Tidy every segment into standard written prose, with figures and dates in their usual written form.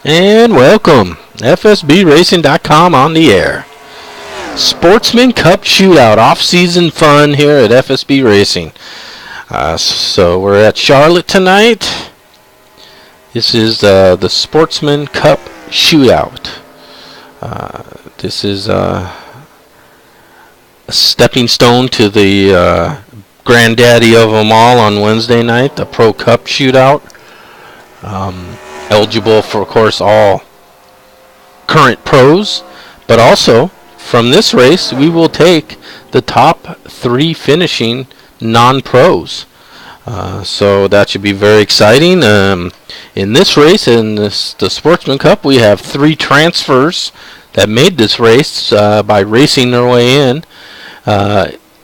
And welcome, FSBRacing.com on the air. Sportsman Cup Shootout, off-season fun here at FSB Racing. So we're at Charlotte tonight. This is the Sportsman Cup Shootout. This is a stepping stone to the granddaddy of them all on Wednesday night, the Pro Cup Shootout. Eligible for, of course, all current pros, but also from this race we will take the top 3 finishing non-pros. So that should be very exciting. In this race, the Sportsman Cup, we have 3 transfers that made this race by racing their way in,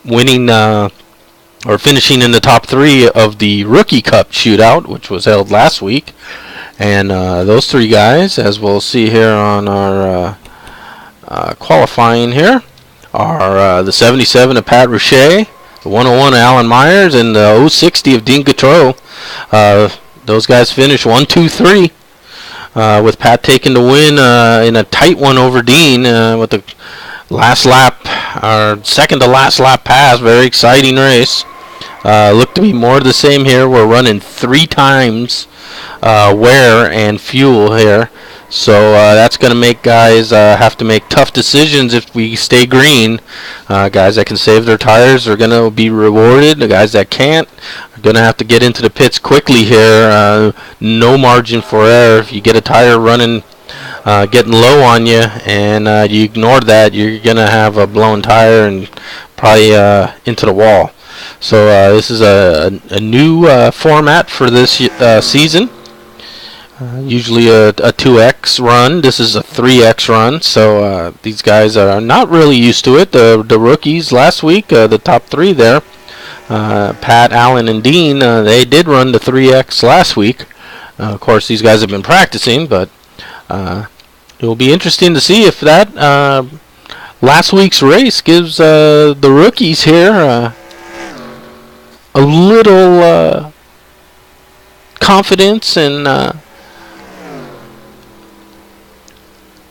winning or finishing in the top 3 of the Rookie Cup Shootout, which was held last week. And those 3 guys, as we'll see here on our qualifying here, are the 77 of Pat Rouchet, the 101 of Alan Myers, and the 060 of Dean Gautreau. Those guys finished 1, 2, 3, with Pat taking the win in a tight one over Dean with the last lap, or second to last lap pass. Very exciting race. Looked to be more of the same here. We're running 3 times wear and fuel here, so that's going to make guys have to make tough decisions if we stay green. Guys that can save their tires are going to be rewarded. The guys that can't are going to have to get into the pits quickly here. No margin for error. If you get a tire running getting low on you and you ignore that, you're going to have a blown tire and probably into the wall. So this is a new format for this season. Usually a 2X run. This is a 3X run. So these guys are not really used to it. The rookies last week, the top 3 there, Pat, Allen, and Dean, they did run the 3X last week. Of course, these guys have been practicing, but it will be interesting to see if that last week's race gives the rookies here a little confidence and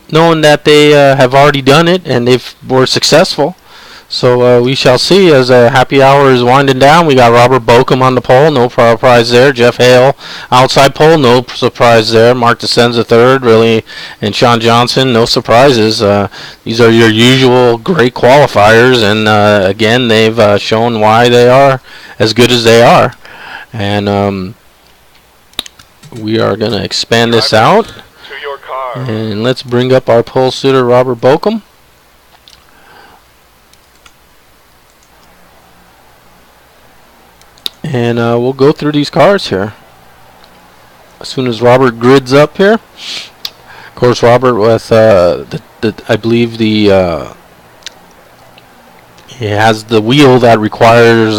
knowing that they have already done it and they were successful. So we shall see as happy hour is winding down. We got Robert Bokum on the pole, no surprise there. Jeff Hale outside pole, no surprise there. Mark DeSenza third, really, and Sean Johnson, no surprises. These are your usual great qualifiers, and again, they've shown why they are as good as they are. And we are going to expand this out. And let's bring up our pole sitter, Robert Bokum. And we'll go through these cars here. As soon as Robert grids up here. Of course, Robert with, I believe he has the wheel that requires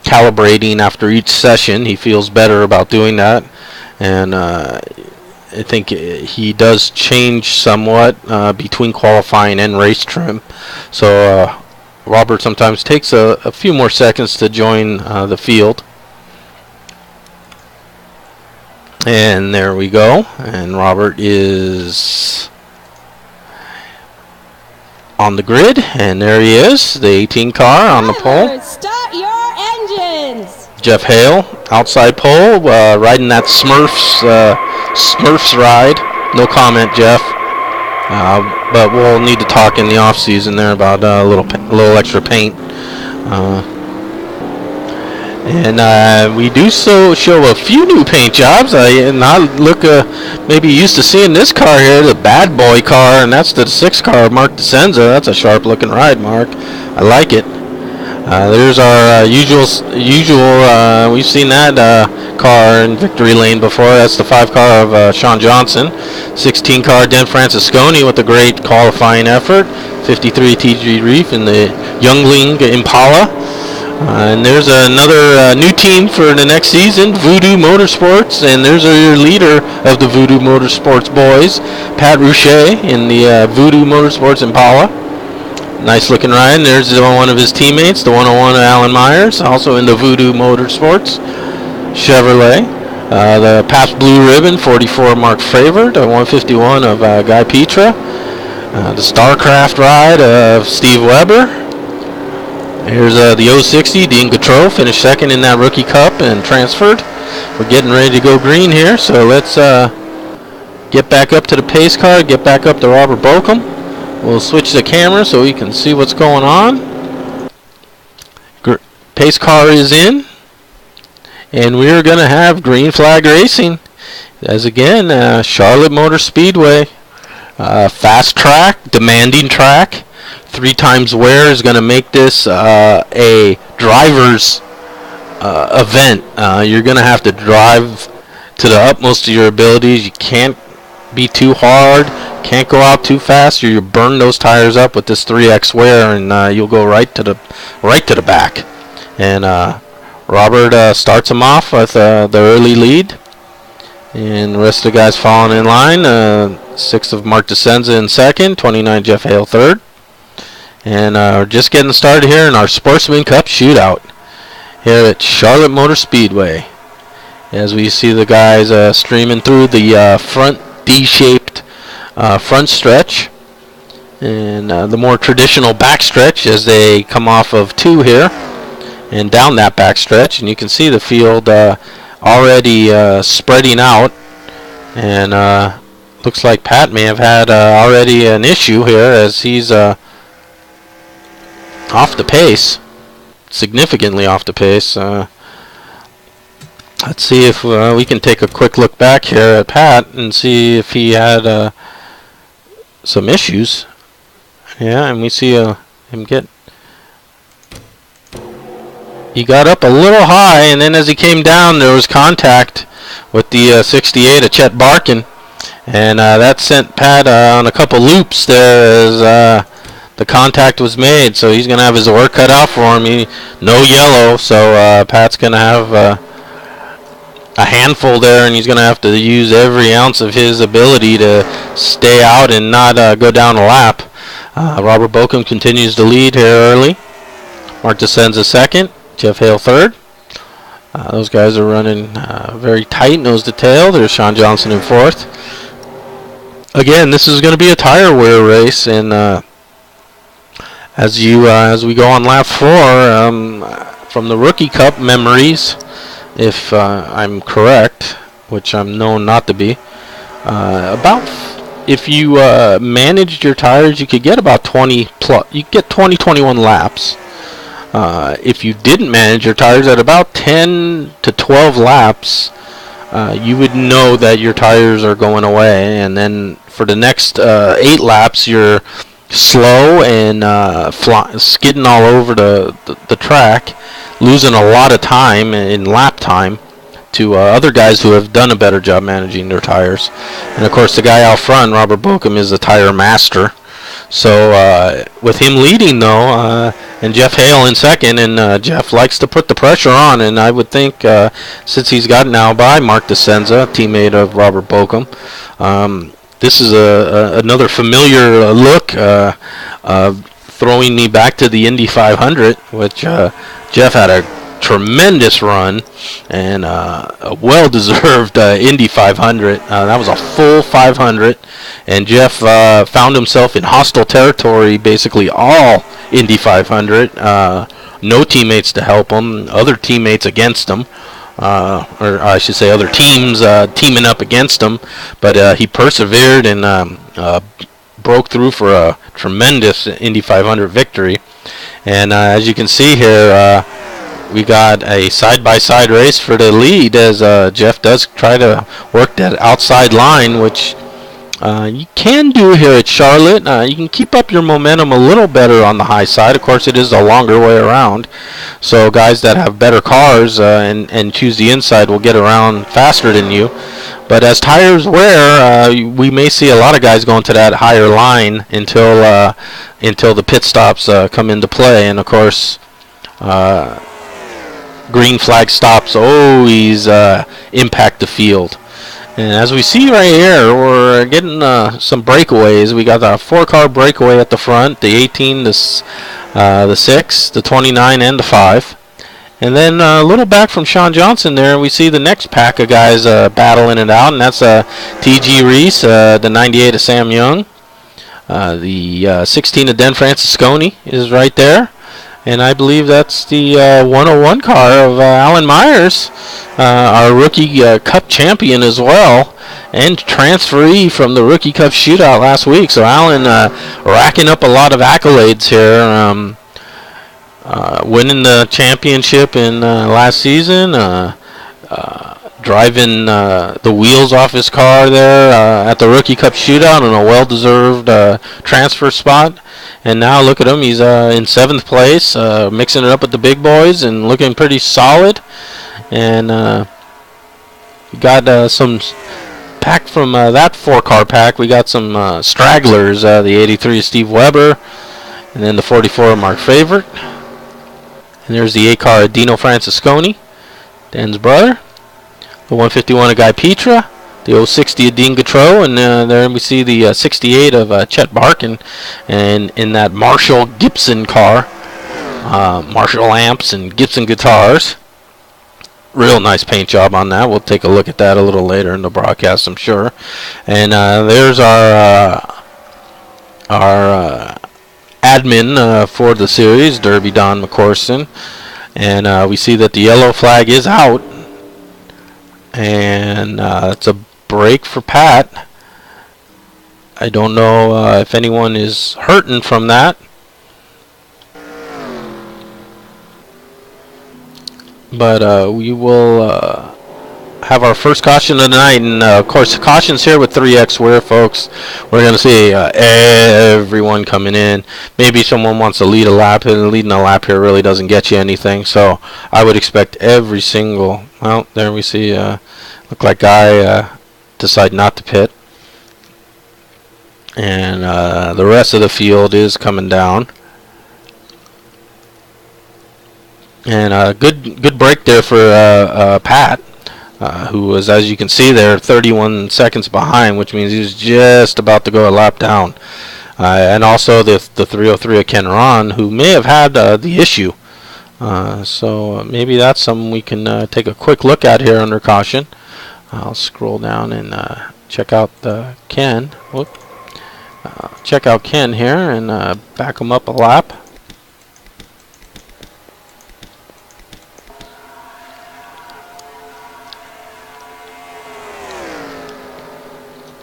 calibrating after each session. He feels better about doing that. And I think he does change somewhat between qualifying and race trim. So Robert sometimes takes a few more seconds to join the field. And there we go. And Robert is on the grid. And there he is, the 18 car on the pole. Start your engines! Jeff Hale, outside pole, riding that Smurfs ride. No comment, Jeff. But we'll need to talk in the off season there about a little extra paint. And we do show a few new paint jobs. I look maybe used to seeing this car here, the bad boy car, and that's the 6 car, Mark DeSenza. That's a sharp looking ride, Mark. I like it. There's our usual. We've seen that car in victory lane before. That's the 5 car of Sean Johnson. 16 car Dan Francisconi with a great qualifying effort. 53 TG Reef in the Youngling Impala. And there's another new team for the next season, Voodoo Motorsports, and there's your leader of the Voodoo Motorsports boys, Pat Rouchet in the Voodoo Motorsports Impala. Nice looking ride. And there's one of his teammates, the 101 of Alan Myers, also in the Voodoo Motorsports Chevrolet. The Pabst Blue Ribbon 44 Mark Favored, 151 of Guy Petra. The StarCraft ride of Steve Weber. Here's the 060 Dean Gautreau, finished second in that Rookie Cup and transferred. We're getting ready to go green here, so let's get back up to the pace car, get back up to Robert Bokum. We'll switch the camera so we can see what's going on. Pace car is in, and we're going to have green flag racing. As again, Charlotte Motor Speedway, fast track, demanding track. 3 times wear is going to make this a driver's event. You're going to have to drive to the utmost of your abilities. You can't be too hard, can't go out too fast, or you burn those tires up with this 3x wear, and you'll go right to the back. And Robert starts him off with the early lead, and the rest of the guys falling in line. 6 of Mark DeSenza in second, 29 Jeff Hale third. And we're just getting started here in our Sportsman Cup shootout here at Charlotte Motor Speedway. As we see the guys streaming through the front D-shaped front stretch, and the more traditional back stretch as they come off of 2 here and down that back stretch. And you can see the field already spreading out, and looks like Pat may have had already an issue here as he's off the pace, significantly off the pace. Let's see if we can take a quick look back here at Pat and see if he had some issues. Yeah, and we see him get... He got up a little high, and then as he came down, there was contact with the 68 of Chet Barkin, and that sent Pat on a couple loops there as the contact was made. So he's going to have his work cut out for him. No yellow, so Pat's going to have a handful there, and he's going to have to use every ounce of his ability to stay out and not go down a lap. Robert Bokum continues to lead here early. Mark DeSenza second, Jeff Hale third. Those guys are running very tight nose to tail. There's Sean Johnson in fourth. Again, this is going to be a tire wear race, and as we go on lap 4, from the Rookie Cup memories, if I'm correct, which I'm known not to be, if you managed your tires, you could get about 20 plus. You get 21 laps. If you didn't manage your tires, at about 10 to 12 laps, you would know that your tires are going away, and then for the next 8 laps, you're slow and skidding all over the track, losing a lot of time in lap time to other guys who have done a better job managing their tires. And of course, the guy out front, Robert Bokum, is a tire master. So with him leading though, and Jeff Hale in second, and Jeff likes to put the pressure on, and I would think since he's got now by Mark DeSenza, teammate of Robert Bokum, this is another familiar look, throwing me back to the Indy 500, which Jeff had a tremendous run and a well-deserved Indy 500. That was a full 500, and Jeff found himself in hostile territory basically all Indy 500. No teammates to help him, other teammates against him. Or I should say other teams teaming up against him, but he persevered and broke through for a tremendous Indy 500 victory. And as you can see here, we got a side-by-side race for the lead as Jeff does try to work that outside line, which you can do here at Charlotte. You can keep up your momentum a little better on the high side. Of course, it is a longer way around, so guys that have better cars and choose the inside will get around faster than you. But as tires wear, we may see a lot of guys going to that higher line until the pit stops come into play. And of course, green flag stops always impact the field. And as we see right here, we're getting some breakaways. We got a 4-car breakaway at the front, the 18, the 6, the 29, and the 5. And then a little back from Sean Johnson there, we see the next pack of guys battling it out, and that's T.G. Reese, the 98 of Sam Young. The 16 of Den Francisconi is right there. And I believe that's the 101 car of Alan Myers, our Rookie Cup champion as well, and transferee from the Rookie Cup Shootout last week. So Alan racking up a lot of accolades here. Winning the championship in last season, driving the wheels off his car there at the Rookie Cup Shootout in a well-deserved transfer spot. And now look at him, he's in 7th place, mixing it up with the big boys and looking pretty solid. And we got some pack from that 4-car pack. We got some stragglers, the 83 of Steve Weber, and then the 44 of Mark Favorite. And there's the 8-car of Dino Francisconi, Dan's brother. The 151 of Guy Petra. The 060 of Dean Gautreau. And there we see the 68 of Chet Barkin. And in that Marshall Gibson car. Marshall amps and Gibson guitars. Real nice paint job on that. We'll take a look at that a little later in the broadcast, I'm sure. And there's our admin for the series, Derby Don McCorson. And we see that the yellow flag is out. And it's a break for Pat. I don't know if anyone is hurting from that. But we will have our first caution of the night, and of course cautions here with 3X Wear, folks. We're going to see everyone coming in. Maybe someone wants to lead a lap, and leading a lap here really doesn't get you anything, so I would expect every single, well, there we see look like Guy decide not to pit, and the rest of the field is coming down. And good break there for Pat, who was, as you can see there, 31 seconds behind, which means he was just about to go a lap down. And also the 303 of Ken Ron, who may have had the issue. So maybe that's something we can take a quick look at here under caution. I'll scroll down and check out Ken. Whoop. Check out Ken here and back him up a lap.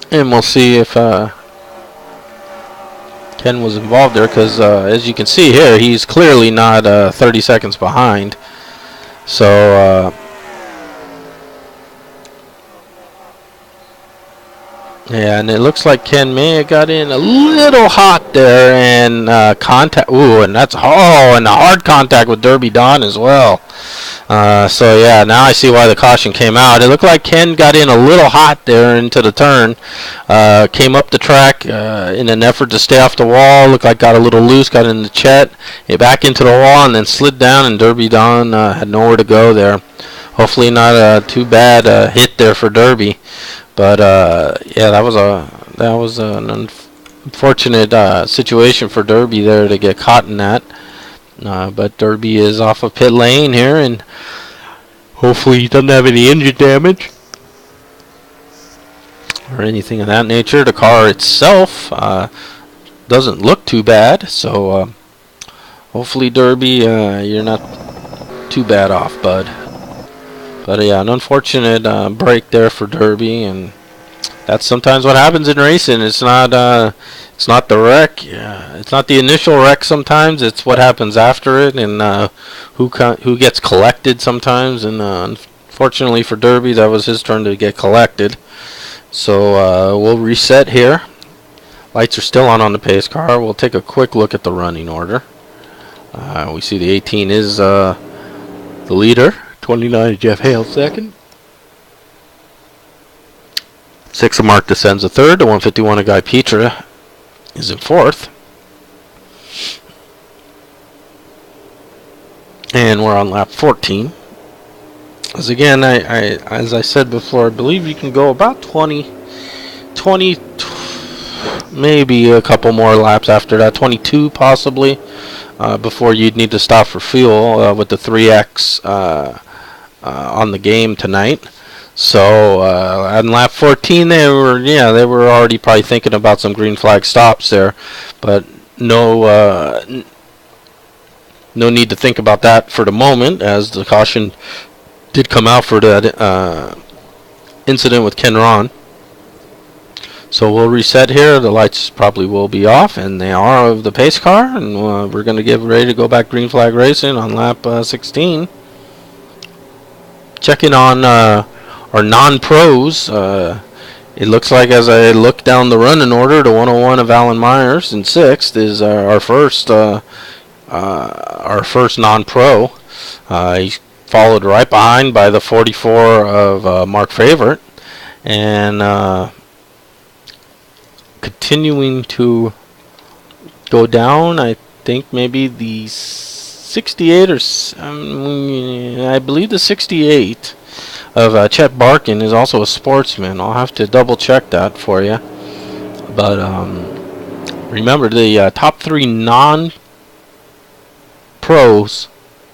And we'll see if Ken was involved there, because as you can see here, he's clearly not 30 seconds behind. So yeah, and it looks like Ken may have got in a little hot there, and contact. Ooh, and that's and a hard contact with Derby Don as well. So yeah, now I see why the caution came out. It looked like Ken got in a little hot there into the turn. Came up the track in an effort to stay off the wall. Looked like got a little loose, got into Chet, back into the wall, and then slid down. And Derby Don had nowhere to go there. Hopefully not a too bad hit there for Derby. But yeah, that was an unfortunate situation for Derby there to get caught in that. But Derby is off of pit lane here, and hopefully he doesn't have any engine damage or anything of that nature. The car itself doesn't look too bad, so hopefully Derby, you're not too bad off, bud. But yeah, an unfortunate break there for Derby, and that's sometimes what happens in racing. It's not the wreck. It's not the initial wreck. Sometimes it's what happens after it, and who gets collected sometimes. And unfortunately for Derby, that was his turn to get collected. So we'll reset here. Lights are still on the pace car. We'll take a quick look at the running order. We see the 18 is the leader. 29 is Jeff Hale second. 6 of Mark Descends a third. The 151 of Guy Petra is in fourth. And we're on lap 14. As again, as I said before, I believe you can go about 20, maybe a couple more laps after that, 22 possibly. before you'd need to stop for fuel with the 3X on the game tonight. So on lap 14, they were already probably thinking about some green flag stops there, but no need to think about that for the moment, as the caution did come out for that incident with Ken Ron. So we'll reset here. The lights probably will be off, and they are of the pace car, and we're going to get ready to go back green flag racing on lap 16. Checking on our non-pros. It looks like, as I look down the running order, the 101 of Alan Myers in 6th is our first non-pro. He's followed right behind by the 44 of Mark Favorite, and continuing to go down, I think maybe the 68 or I believe the 68 of Chet Barkin is also a Sportsman. I'll have to double check that for you. But remember, the top 3 non-pros,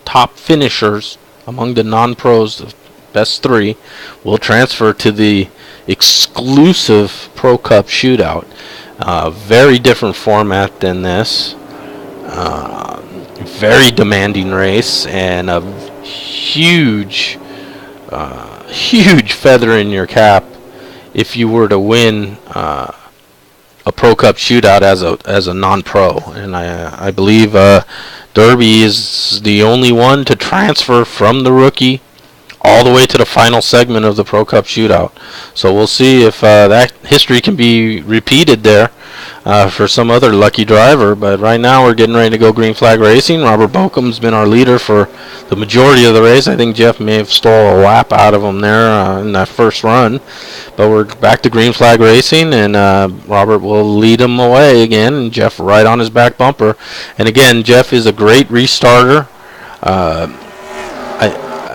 top finishers among the non-pros, the best 3, will transfer to the exclusive Pro Cup Shootout. Very different format than this. Very demanding race, and a huge feather in your cap if you were to win a Pro Cup Shootout as a non-pro. And I believe Derby is the only one to transfer from the rookie all the way to the final segment of the Pro Cup Shootout. So we'll see if that history can be repeated there for some other lucky driver. But right now we're getting ready to go green flag racing. Robert Bochum's been our leader for the majority of the race. I think Jeff may have stole a lap out of him there in that first run. But we're back to green flag racing, and Robert will lead him away again, and Jeff right on his back bumper. And again, Jeff is a great restarter.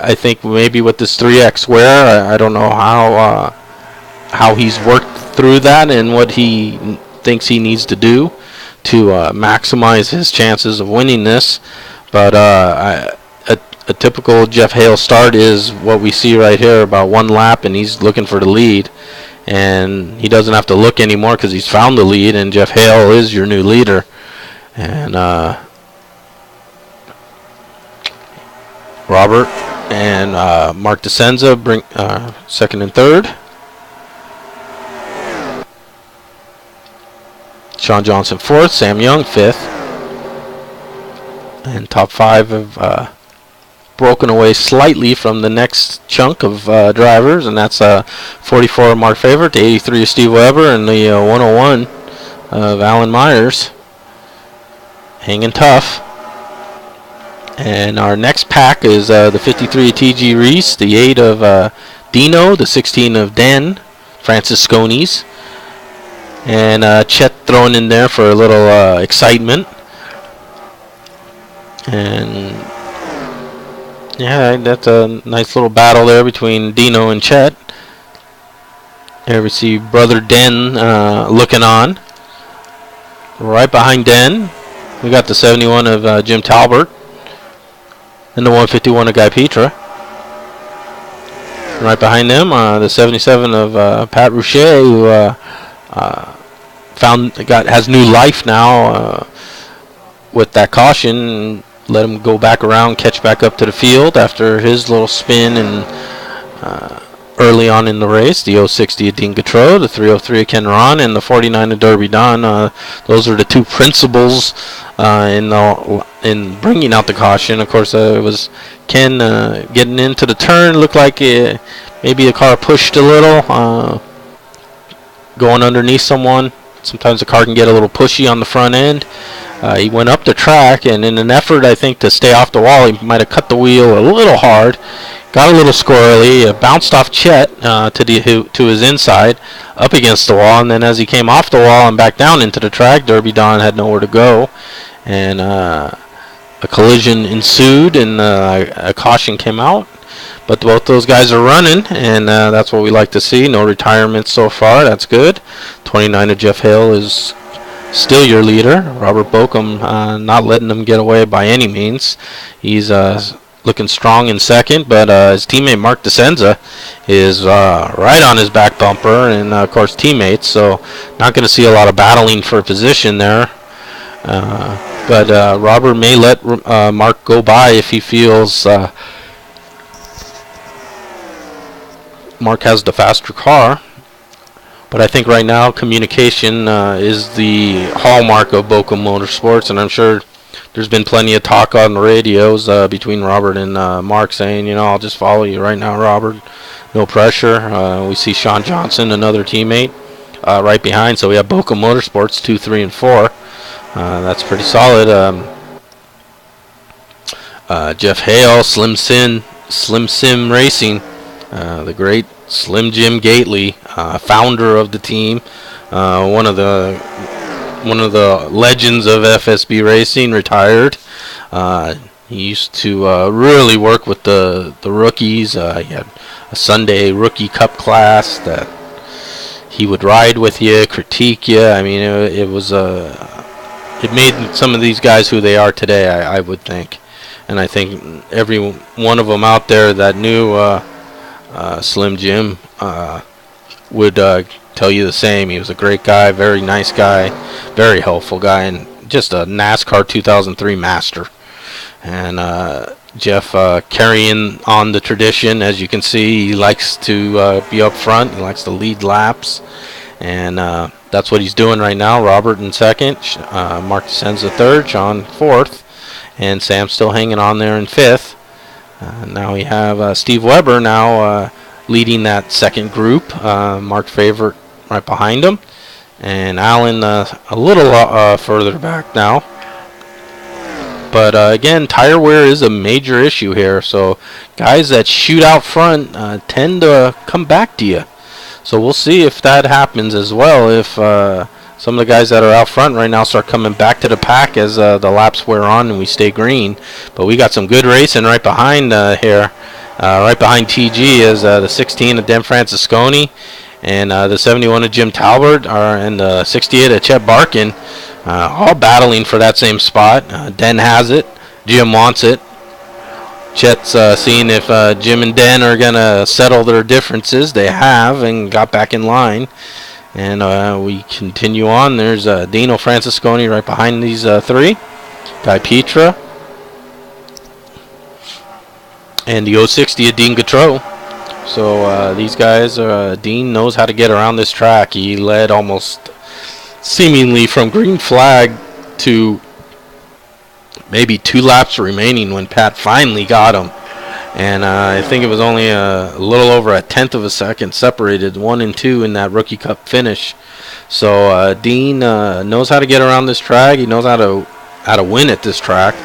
I think maybe with this 3X wear, I don't know how he's worked through that and what he thinks he needs to do to maximize his chances of winning this. But a typical Jeff Hale start is what we see right here, about 1 lap, and he's looking for the lead. And he doesn't have to look anymore because he's found the lead, and Jeff Hale is your new leader. And Robert and Mark DeSenza bring second and third. Sean Johnson 4th, Sam Young 5th. And top 5 have broken away slightly from the next chunk of drivers, and that's 44 of Mark Favorite, the 83 of Steve Weber, and the 101 of Alan Myers. Hanging tough. And our next pack is the 53 of T.G. Reese, the 8 of Dino, the 16 of Dan Francisconis, and Chet thrown in there for a little excitement. And yeah, that's a nice little battle there between Dino and Chet. Here we see Brother Den looking on. Right behind Den, we got the 71 of Jim Talbert and the 151 of Guy Petra. Right behind them, the 77 of Pat Rouchet, who has new life now with that caution. Let him go back around, catch back up to the field after his little spin and early on in the race. The 060 of Dean Gautreau, the 303 of Ken Ron, and the 49 of Derby Don. Those are the 2 principals in bringing out the caution. Of course, it was Ken getting into the turn. Looked like maybe the car pushed a little, going underneath someone. Sometimes the car can get a little pushy on the front end. He went up the track, and in an effort, I think, to stay off the wall, he might have cut the wheel a little hard. Got a little squirrely, bounced off Chet to his inside, up against the wall, and then as he came off the wall and back down into the track, Derby Don had nowhere to go, and a collision ensued, and a caution came out. But both those guys are running, and that's what we like to see. No retirements so far. That's good. 29 of Jeff Hale is still your leader. Robert Bokum not letting him get away by any means. He's looking strong in second, but his teammate Mark DeSenza is right on his back bumper, and of course teammates, so not going to see a lot of battling for position there. But Robert may let Mark go by if he feels Mark has the faster car. But I think right now communication is the hallmark of Bochum Motorsports, and I'm sure there's been plenty of talk on the radios between Robert and Mark saying, I'll just follow you right now, Robert. No pressure. We see Sean Johnson, another teammate, right behind. So we have Bochum Motorsports 2, 3, and 4. That's pretty solid. Jeff Hale, Slim Sim Racing, the great Slim Jim Gately, founder of the team, one of the legends of FSB Racing, retired. He used to really work with the rookies. He had a Sunday rookie cup class that he would ride with you, critique you. I mean, it made some of these guys who they are today, I would think. And I think every one of them out there that knew Slim Jim would tell you the same. He was a great guy, very nice guy, very helpful guy, and just a NASCAR 2003 master. And Jeff carrying on the tradition. As you can see, he likes to be up front. He likes to lead laps, and that's what he's doing right now. Robert in second, Mark DeSenza third, Sean fourth, and Sam still hanging on there in fifth. Now we have Steve Weber now leading that second group. Mark Favorite right behind him, and Alan a little further back now. But again, tire wear is a major issue here. So guys that shoot out front tend to come back to you. So we'll see if that happens as well. If some of the guys that are out front right now start coming back to the pack as the laps wear on and we stay green. But we got some good racing right behind here. Right behind TG is the 16 of Dan Francisconi and the 71 of Jim Talbert and the 68 of Chet Barkin. All battling for that same spot. Den has it. Jim wants it. Chet's seeing if Jim and Den are going to settle their differences. They have and got back in line. And we continue on. There's Dino Francisconi right behind these three. Guy Petra. And the 060 of Dean Gautreau. So these guys, Dean knows how to get around this track. He led almost seemingly from green flag to maybe 2 laps remaining when Pat finally got him. And I think it was only a little over a tenth of a second separated 1 and 2 in that Rookie Cup finish. So Dean knows how to get around this track. He knows how to win at this track.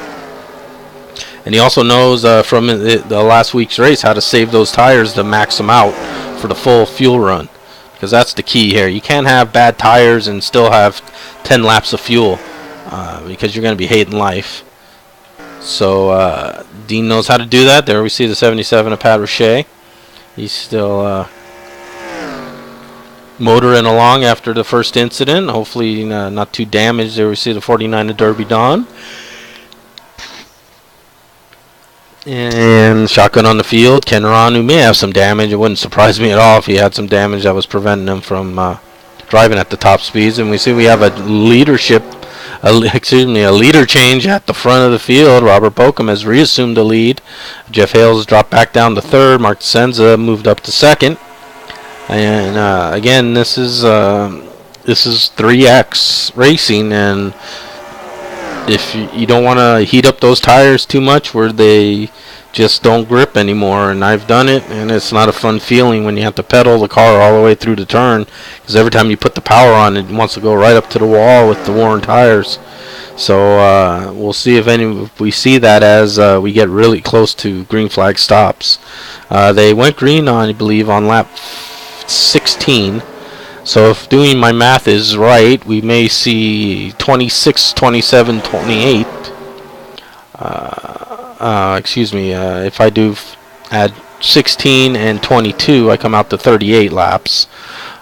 And he also knows from the last week's race how to save those tires to max them out for the full fuel run. Because that's the key here. You can't have bad tires and still have 10 laps of fuel because you're going to be hating life. So Dean knows how to do that. There we see the 77 of Pat Roche. He's still motoring along after the first incident. Hopefully not too damaged. There we see the 49 of Derby Don. And shotgun on the field. Ken Ron, who may have some damage. It wouldn't surprise me at all if he had some damage that was preventing him from driving at the top speeds. And we see we have a leader change at the front of the field. Robert Bokum has reassumed the lead. Jeff Hales dropped back down to third. Mark DeSenza moved up to second. And again, this is 3X racing, and if you don't want to heat up those tires too much where they just don't grip anymore, and I've done it, and it's not a fun feeling when you have to pedal the car all the way through the turn, because every time you put the power on, it wants to go right up to the wall with the worn tires. So we'll see if we see that as we get really close to green flag stops. They went green on, I believe, on lap 16. So if doing my math is right, we may see 26, 27, 28. If I do add 16 and 22, I come out to 38 laps.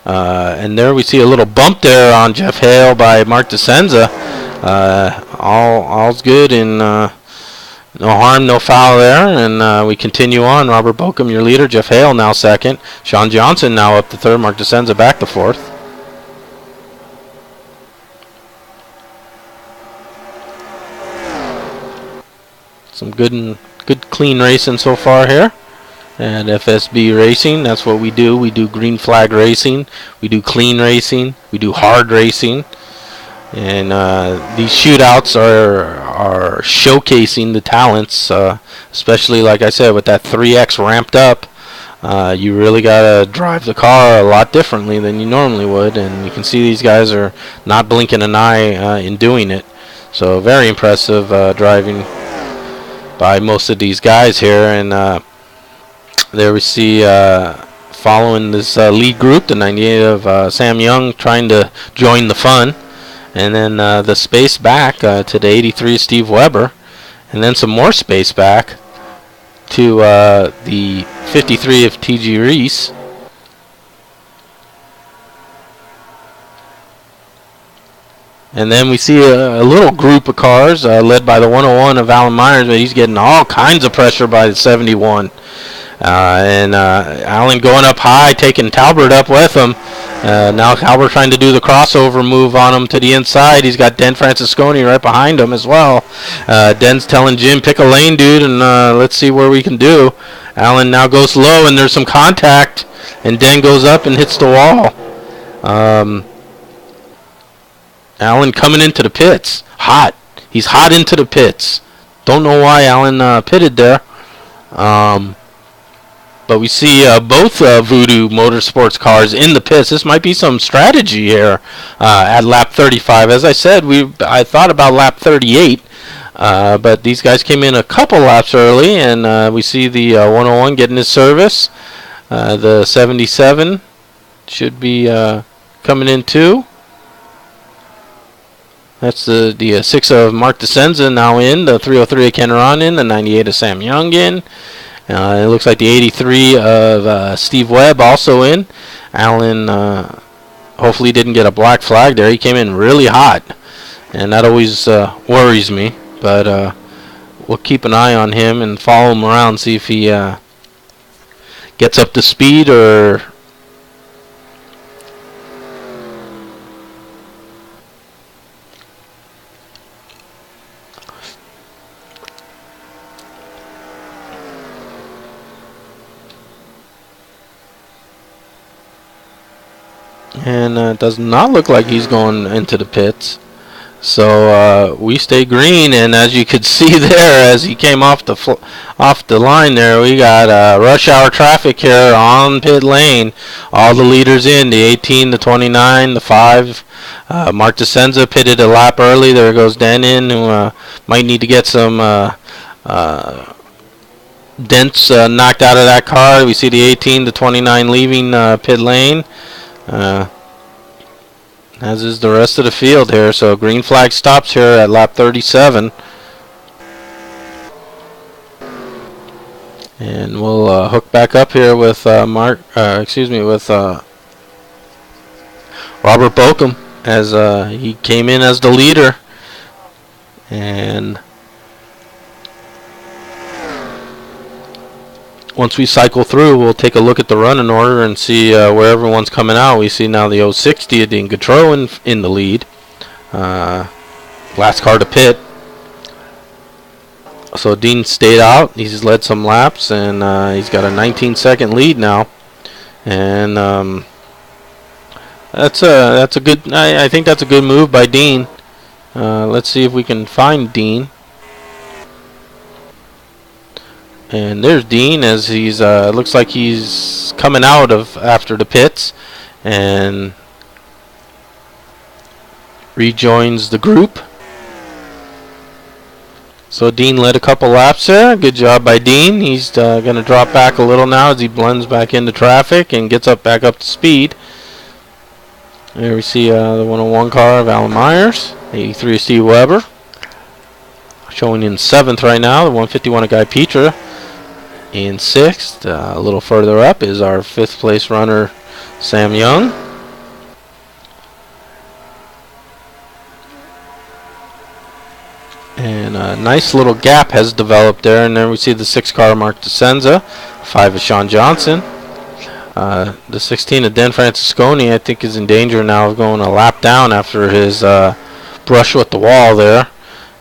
And there we see a little bump there on Jeff Hale by Mark DeSenza. All's good and no harm, no foul there. And we continue on. Robert Bokum, your leader. Jeff Hale now second. Sean Johnson now up to third. Mark DeSenza back to fourth. Some good clean racing so far here at FSB Racing. That's what we do. We do green flag racing. We do clean racing. We do hard racing. And these shootouts are showcasing the talents, especially like I said with that 3X ramped up. You really gotta drive the car a lot differently than you normally would, and you can see these guys are not blinking an eye in doing it. So very impressive driving by most of these guys here. And there we see following this lead group, the 98 of Sam Young trying to join the fun. And then the space back to the 83 of Steve Weber. And then some more space back to the 53 of T.G. Reese. And then we see a little group of cars led by the 101 of Alan Myers, but he's getting all kinds of pressure by the 71. And Alan going up high, taking Talbert up with him. Now Talbert trying to do the crossover move on him to the inside. He's got Den Francisconi right behind him as well. Den's telling Jim, pick a lane, dude, and let's see where we can do. Alan now goes low, and there's some contact. And Den goes up and hits the wall. Alan coming into the pits. Hot. He's hot into the pits. Don't know why Alan pitted there. But we see both Voodoo Motorsports cars in the pits. This might be some strategy here at lap 35. As I said, I thought about lap 38. But these guys came in a couple laps early. And we see the 101 getting his service. The 77 should be coming in too. That's the 6 of Mark DeSenza now in. The 303 of Ken Ron in. The 98 of Sam Young in. It looks like the 83 of Steve Webb also in. Alan hopefully didn't get a black flag there. He came in really hot. And that always worries me. But we'll keep an eye on him and follow him around. See if he gets up to speed or... And it does not look like he's going into the pits. So we stay green, and as you could see there, as he came off the line there, we got rush hour traffic here on pit lane. All the leaders in, the 18, the 29, the 5. Mark DeSenza pitted a lap early. There goes Den in, who might need to get some dents knocked out of that car. We see the 18, the 29 leaving pit lane. As is the rest of the field here. So green flag stops here at lap 37. And we'll hook back up here with Robert Bokum as he came in as the leader. And once we cycle through, we'll take a look at the running order and see where everyone's coming out. We see now the 060 of Dean Gautreau in the lead. Last car to pit. So Dean stayed out. He's led some laps, and he's got a 19-second lead now. And that's a good. I think that's a good move by Dean. Let's see if we can find Dean. And there's Dean as he's looks like he's coming out of after the pits and rejoins the group. So Dean led a couple laps there. Good job by Dean. He's going to drop back a little now as he blends back into traffic and gets back up to speed. There we see the 101 car of Alan Myers, 83 of Steve Weber, showing in 7th right now. The 151 of Guy Petra. In 6th, a little further up, is our 5th place runner, Sam Young. And a nice little gap has developed there. And then we see the 6 car Mark DeSenza, 5 of Sean Johnson. The 16 of Dan Francisconi, I think, is in danger now of going a lap down after his brush with the wall there.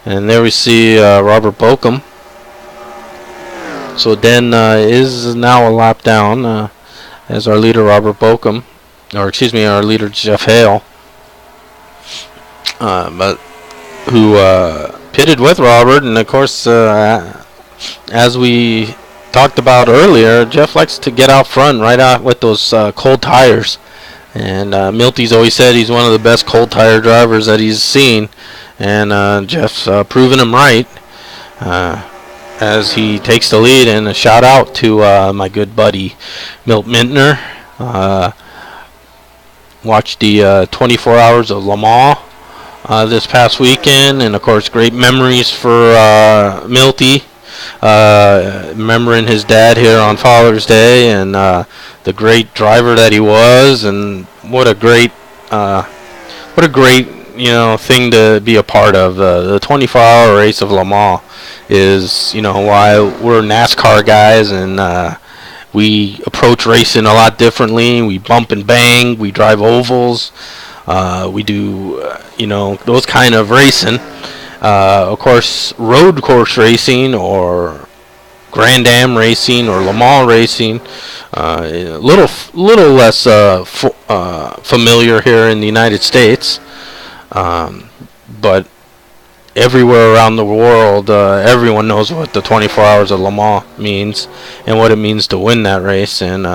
And there we see Robert Bokum. So Dan is now a lap down as our leader Robert Bokum, or excuse me, our leader Jeff Hale, but who pitted with Robert. And of course, as we talked about earlier, Jeff likes to get out front right out with those cold tires. And Milty's always said he's one of the best cold tire drivers that he's seen. And Jeff's proven him right as he takes the lead. And a shout out to my good buddy Milt Mintner. Watched the 24 Hours of Le Mans this past weekend, and of course great memories for Milty, remembering his dad here on Father's Day, and the great driver that he was, and what a great thing to be a part of. The 24-hour race of Le Mans is, why we're NASCAR guys, and we approach racing a lot differently. We bump and bang, we drive ovals, we do those kind of racing. Of course, road course racing or Grand Am racing or Le Mans racing, a little less familiar here in the United States, but everywhere around the world, everyone knows what the 24 Hours of Le Mans means and what it means to win that race. And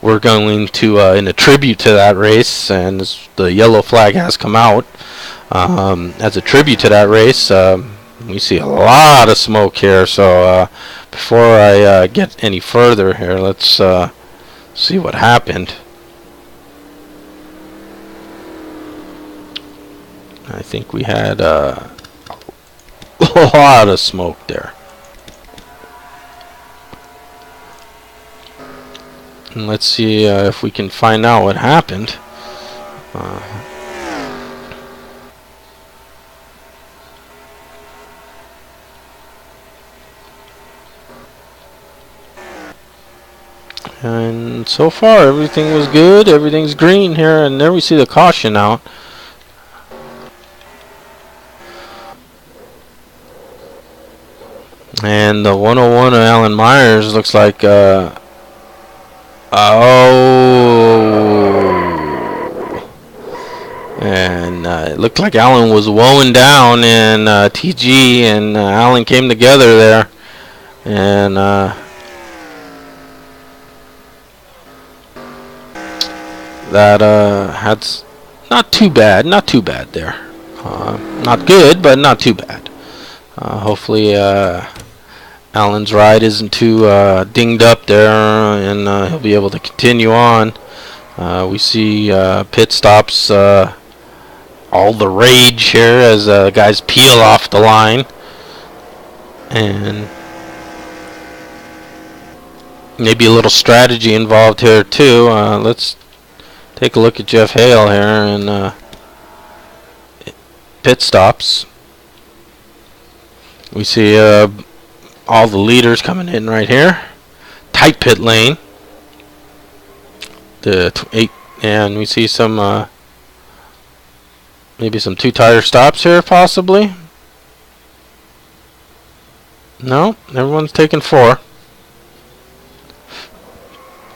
we're going to, in a tribute to that race, and the yellow flag has come out, as a tribute to that race. We see a lot of smoke here, so before I get any further here, let's see what happened. I think we had a lot of smoke there. And let's see if we can find out what happened. And so far everything was good, everything's green here, and there we see the caution out. And the 101 of Alan Myers looks like and it looked like Alan was woeing down, and TG and Alan came together there, and that had not too bad there. Not good, but not too bad. Hopefully Alan's ride isn't too dinged up there, and he'll be able to continue on. We see pit stops, all the rage here as guys peel off the line, and maybe a little strategy involved here too. Let's take a look at Jeff Hale here and pit stops. We see all the leaders coming in right here. Tight pit lane. And we see some maybe some 2-tire stops here possibly. No, everyone's taking 4.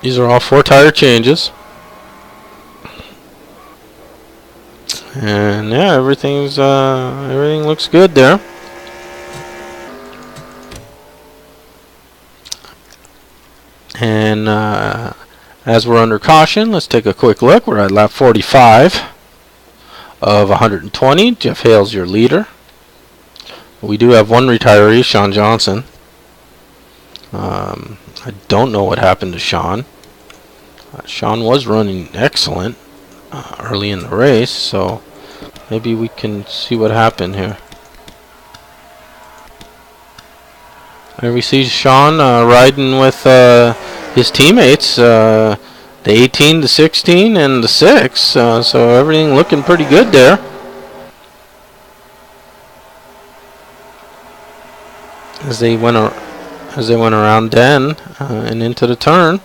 These are all 4-tire changes. And yeah, everything looks good there. And as we're under caution, let's take a quick look. We're at lap 45 of 120. Jeff Hale's your leader. We do have one retiree, Sean Johnson. I don't know what happened to Sean. Sean was running excellent early in the race, so maybe we can see what happened here. There we see Sean riding with his teammates, the 18, the 16, and the 6. So everything looking pretty good there. as they went around Den and into the turn.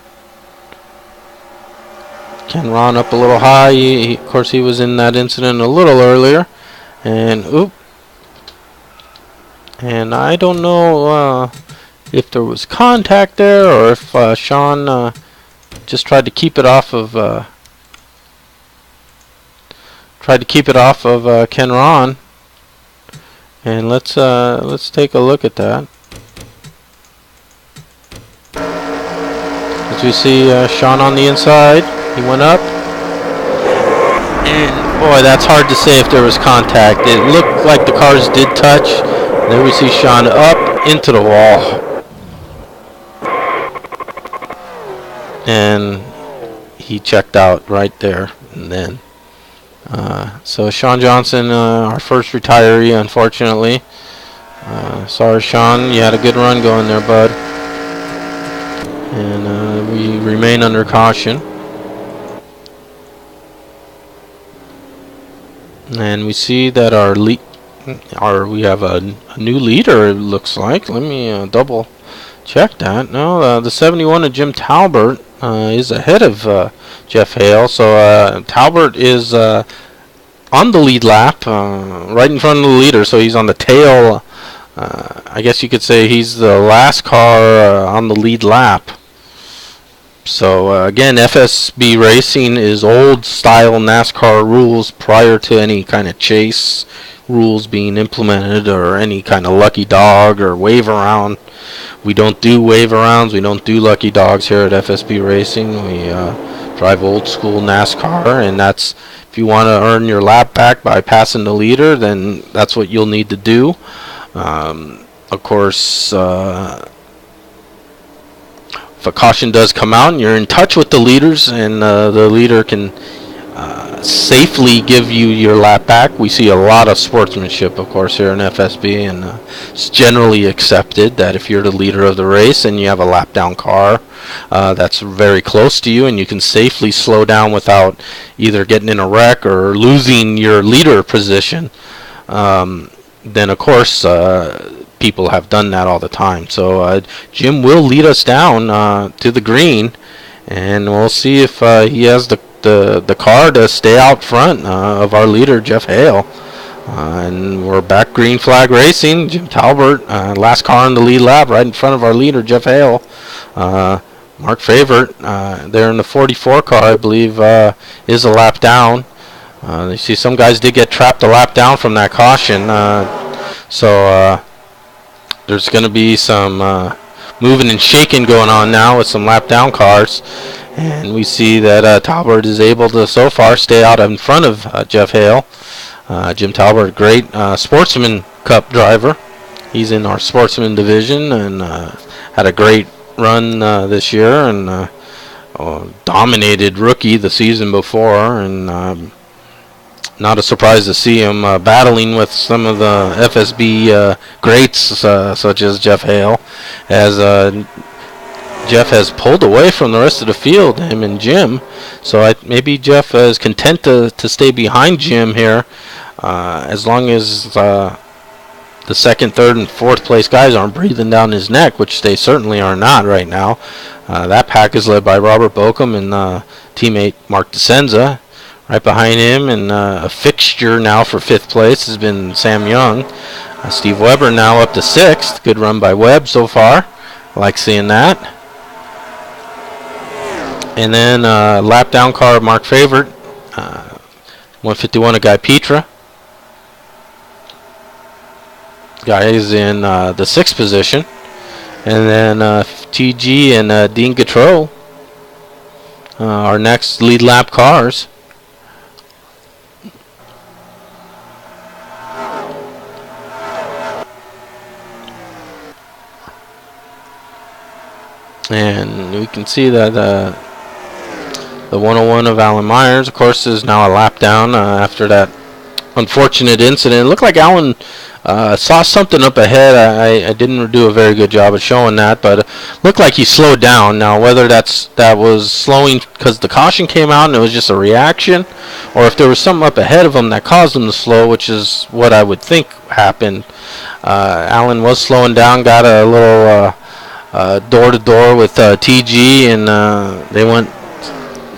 Ken Ron up a little high. Of course, he was in that incident a little earlier, and and I don't know if there was contact there or if Sean just tried to keep it off of Ken Ron. And let's take a look at that. As we see Sean on the inside, he went up, and boy, that's hard to say if there was contact. It looked like the cars did touch. There we see Sean up into the wall, and he checked out right there and then. So Sean Johnson, our first retiree, unfortunately. Sorry, Sean, you had a good run going there, bud. And we remain under caution. And we see that we have a new leader, it looks like. Let me double check that. No, the 71 of Jim Talbert is ahead of Jeff Hale. So Talbert is on the lead lap, right in front of the leader. So he's on the tail. I guess you could say he's the last car on the lead lap. So again, FSB racing is old style NASCAR rules prior to any kind of chase rules being implemented or any kind of lucky dog or wave around. We don't do wave arounds. We don't do lucky dogs here at FSB Racing. We drive old school NASCAR, and that's, if you want to earn your lap back by passing the leader, then that's what you'll need to do. Of course, if a caution does come out and you're in touch with the leaders and the leader can safely give you your lap back, we see a lot of sportsmanship, of course, here in FSB, and it's generally accepted that if you're the leader of the race and you have a lap down car that's very close to you and you can safely slow down without either getting in a wreck or losing your leader position, then of course people have done that all the time. So Jim will lead us down to the green, and we'll see if he has the car to stay out front of our leader, Jeff Hale. And we're back green flag racing. Jim Talbert, last car in the lead lap, right in front of our leader, Jeff Hale. Mark Favorite, there in the 44 car, I believe, is a lap down. You see some guys did get trapped a lap down from that caution. So there's going to be some moving and shaking going on now with some lap down cars. And we see that Talbert is able to, so far, stay out in front of Jeff Hale. Jim Talbert, great Sportsman Cup driver. He's in our Sportsman division and had a great run this year and dominated rookie the season before. And not a surprise to see him battling with some of the FSB greats such as Jeff Hale, as Jeff has pulled away from the rest of the field, him and Jim. So maybe Jeff is content to stay behind Jim here, as long as the second, third, and fourth place guys aren't breathing down his neck, which they certainly are not right now. That pack is led by Robert Bokum and teammate Mark DeSenza. Right behind him, and a fixture now for fifth place has been Sam Young. Steve Weber now up to sixth. Good run by Webb so far. I like seeing that. And then lap down car of Mark Favorite. 151 of Guy Petra. Guy is in the sixth position. And then TG and Dean Gautreau, our next lead lap cars. And we can see that the 101 of Alan Myers, of course, is now a lap down after that unfortunate incident. It looked like Allen saw something up ahead. I didn't do a very good job of showing that, but it looked like he slowed down. Now, whether that was slowing because the caution came out and it was just a reaction, or if there was something up ahead of him that caused him to slow, which is what I would think happened. Allen was slowing down, got a little door-to-door with TG, and they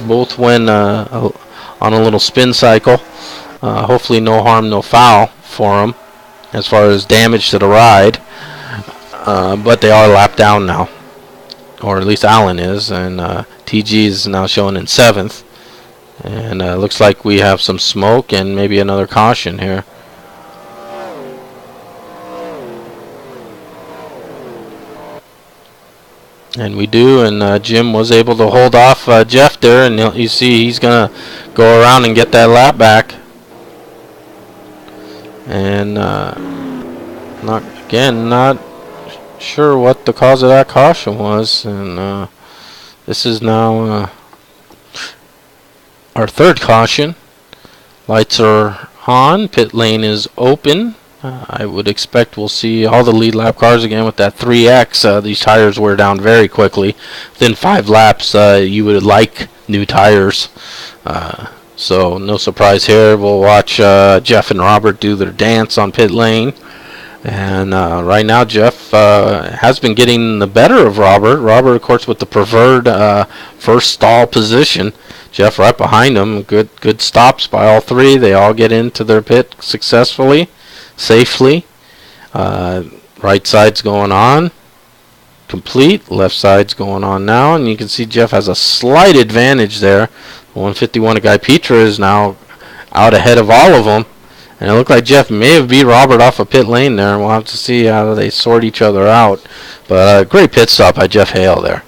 both went on a little spin cycle. Hopefully no harm, no foul for them as far as damage to the ride. But they are lapped down now. Or at least Allen is. And TG is now showing in 7th. And looks like we have some smoke and maybe another caution here. And we do, and Jim was able to hold off Jeff there, and you see he's going to go around and get that lap back. And not sure what the cause of that caution was. And this is now our third caution. Lights are on. Pit lane is open. I would expect we'll see all the lead lap cars again with that 3X. These tires wear down very quickly. Within 5 laps, you would like new tires. So no surprise here. We'll watch Jeff and Robert do their dance on pit lane. And right now Jeff has been getting the better of Robert. Robert, of course, with the preferred first stall position. Jeff right behind him. Good stops by all three. They all get into their pit successfully, safely. Right side's going on. Complete. Left side's going on now. And you can see Jeff has a slight advantage there. 151 of Guy Petra is now out ahead of all of them. And it looked like Jeff may have beat Robert off a pit lane there. And we'll have to see how they sort each other out. But great pit stop by Jeff Hale there.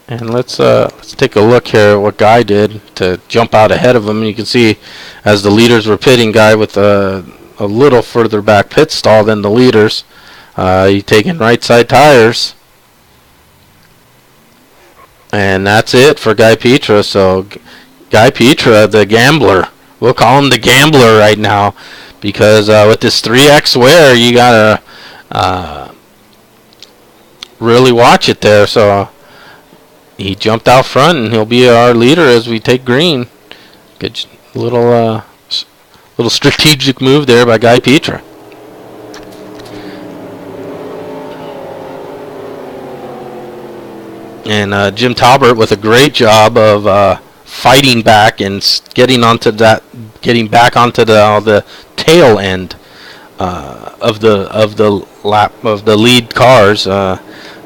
And let's take a look here at what Guy did to jump out ahead of him. You can see as the leaders were pitting, Guy with a little further back pit stall than the leaders. He taking right side tires. And that's it for Guy Petra. So Guy Petra, the gambler. We'll call him the gambler right now. Because with this 3X wear, you got to really watch it there. So he jumped out front, and he'll be our leader as we take green. Good little strategic move there by Guy Petra. And Jim Talbert with a great job of fighting back and getting back onto the tail end of the lead cars.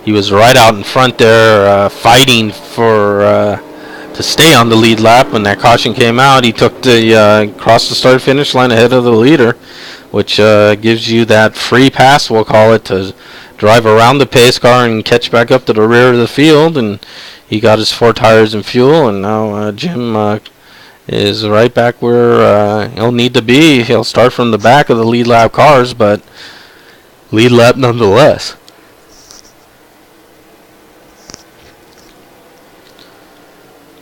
He was right out in front there, fighting to stay on the lead lap. When that caution came out, he took crossed the start-finish line ahead of the leader, which gives you that free pass, we'll call it, to drive around the pace car and catch back up to the rear of the field. And he got his 4 tires and fuel, and now Jim is right back where he'll need to be. He'll start from the back of the lead lap cars, but lead lap nonetheless.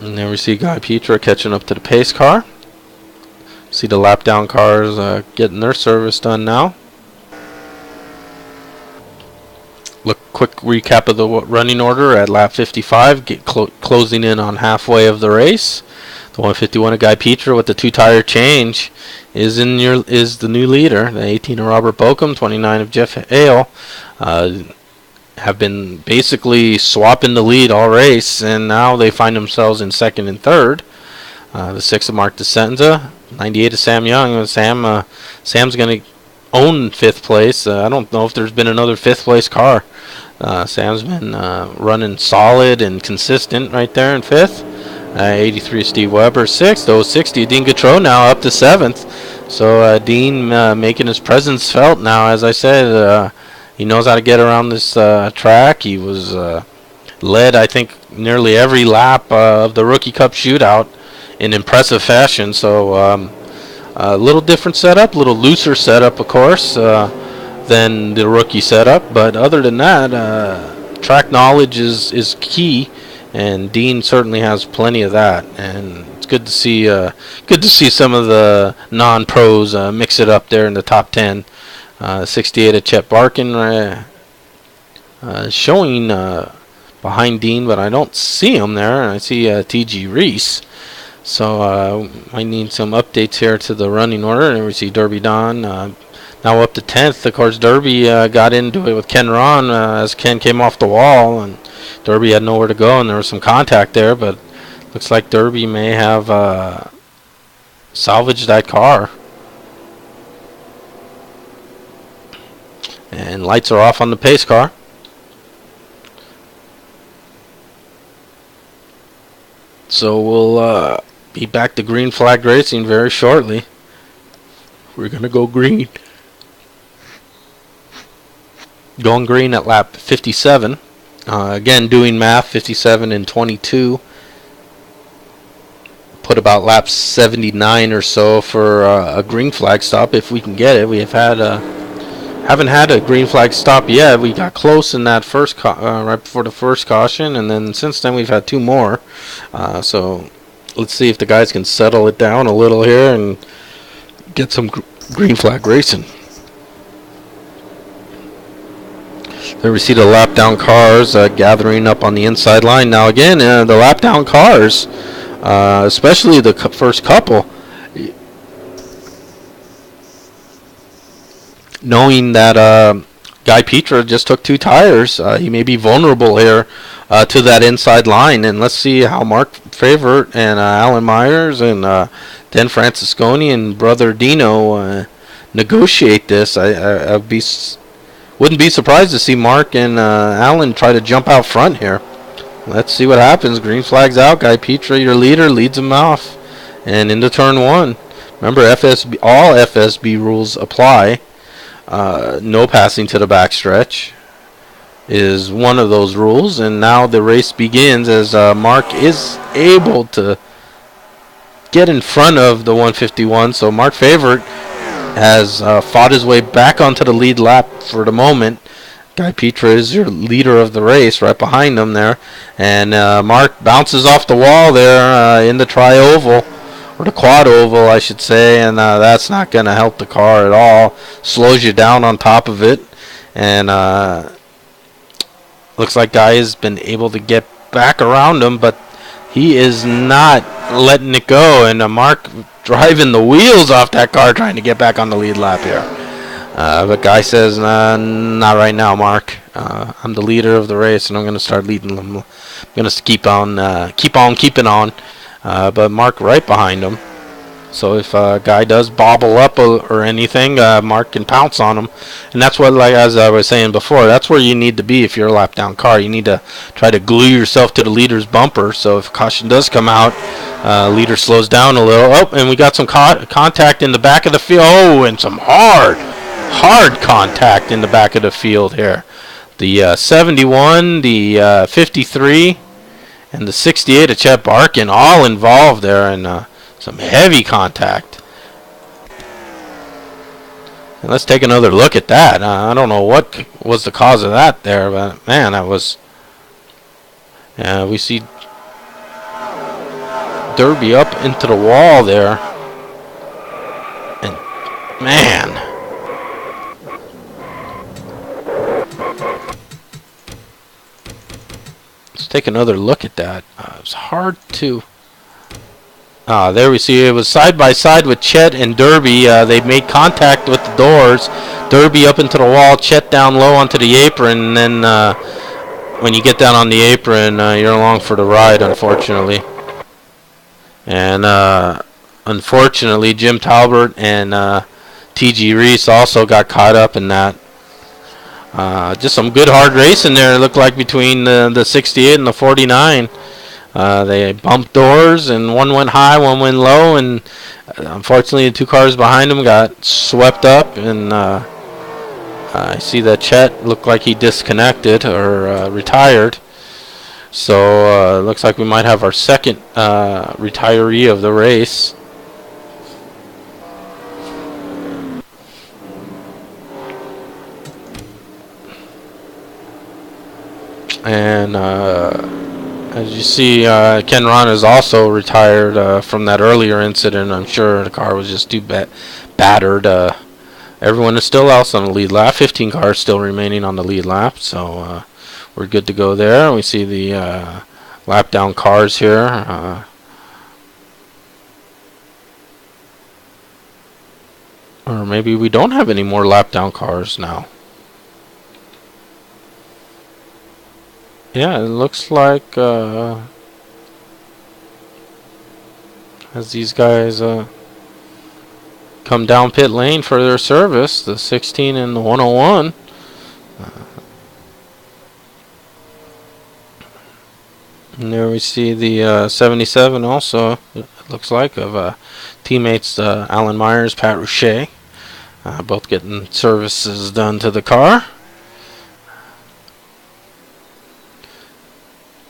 And there we see Guy Petra catching up to the pace car. See the lap down cars getting their service done now. Quick recap of the running order at lap 55, closing in on halfway of the race. The 151 of Guy Petra with the 2-tire change is the new leader. The 18 of Robert Bokum, 29 of Jeff Hale have been basically swapping the lead all race, and now they find themselves in second and third. The 6 of Mark DeSenza, 98 of Sam Young. Sam's going to own 5th place. I don't know if there's been another 5th place car. Sam's been running solid and consistent right there in 5th. 83 Steve Weber, 6th. 060 Dean Gautreau now up to 7th. So Dean making his presence felt now. As I said, he knows how to get around this track. He was led, I think, nearly every lap of the Rookie Cup Shootout in impressive fashion. So a little different setup, a little looser setup, of course, than the rookie setup. But other than that, track knowledge is key and Dean certainly has plenty of that. And it's good to see some of the non-pros mix it up there in the top 10. 68 at Chet Barkin, showing behind Dean, but I don't see him there. I see T.G. Reese. So I need some updates here to the running order. And we see Derby Don now up to 10th. Of course, Derby got into it with Ken Ron as Ken came off the wall, and Derby had nowhere to go, and there was some contact there, but looks like Derby may have salvaged that car. And lights are off on the pace car. So we'll be back to green flag racing very shortly. We're going to go green. Going green at lap 57. Again, doing math, 57 and 22. Put about lap 79 or so for a green flag stop if we can get it. We have haven't had a green flag stop yet. We got close in that first right before the first caution, and then since then we've had two more. So let's see if the guys can settle it down a little here and get some green flag racing. There we see the lap down cars gathering up on the inside line. Now again, the lap down cars, especially the first couple, knowing that Guy Petra just took two tires, he may be vulnerable here to that inside line. And let's see how Mark Favorite and Alan Myers and Dan Francisconi and brother Dino negotiate this. I wouldn't be surprised to see Mark and Alan try to jump out front here. Let's see what happens. Green flag's out. Guy Petra, your leader, leads him off and into turn one. Remember, FSB, all FSB rules apply. No passing to the backstretch is one of those rules, and now the race begins as Mark is able to get in front of the 151. So Mark Favorite has fought his way back onto the lead lap for the moment. Guy Petra is your leader of the race, right behind him there, and Mark bounces off the wall there in the tri-oval. Or the quad oval, I should say, and that's not going to help the car at all. Slows you down on top of it, and looks like Guy has been able to get back around him, but he is not letting it go, and Mark driving the wheels off that car trying to get back on the lead lap here. But Guy says, not right now, Mark. I'm the leader of the race, and I'm going to start leading them. I'm going to keep on keeping on. But Mark right behind him. So if a guy does bobble up or anything, Mark can pounce on him. And that's what, like as I was saying before, that's where you need to be if you're a lap down car. You need to try to glue yourself to the leader's bumper. So if caution does come out, leader slows down a little. Oh, and we got some contact in the back of the field. Oh, and some hard contact in the back of the field here. The 71, the 53. And the 68 of Chet Barkin all involved there in some heavy contact. And let's take another look at that. I don't know what was the cause of that there, but man, that was... we see Derby up into the wall there. And man... take another look at that. It was hard to... there we see it was side by side with Chet and Derby. They made contact with the doors. Derby up into the wall, Chet down low onto the apron, and then when you get down on the apron, you're along for the ride, unfortunately. And unfortunately, Jim Talbert and T.G. Reese also got caught up in that. Just some good hard racing there, it looked like, between the 68 and the 49. They bumped doors, and one went high, one went low, and unfortunately the two cars behind them got swept up, and I see that Chet looked like he disconnected or retired. So it looks like we might have our second retiree of the race. And As you see, Ken Ron is also retired from that earlier incident. I'm sure the car was just too battered. Everyone is still else on the lead lap. 15 cars still remaining on the lead lap, so we're good to go there. We see the lap down cars here. Or maybe we don't have any more lap down cars now. Yeah, it looks like as these guys come down pit lane for their service, the 16 and the 101. And there we see the 77 also, it looks like, of teammates Alan Myers, Pat Rouchet, both getting services done to the car.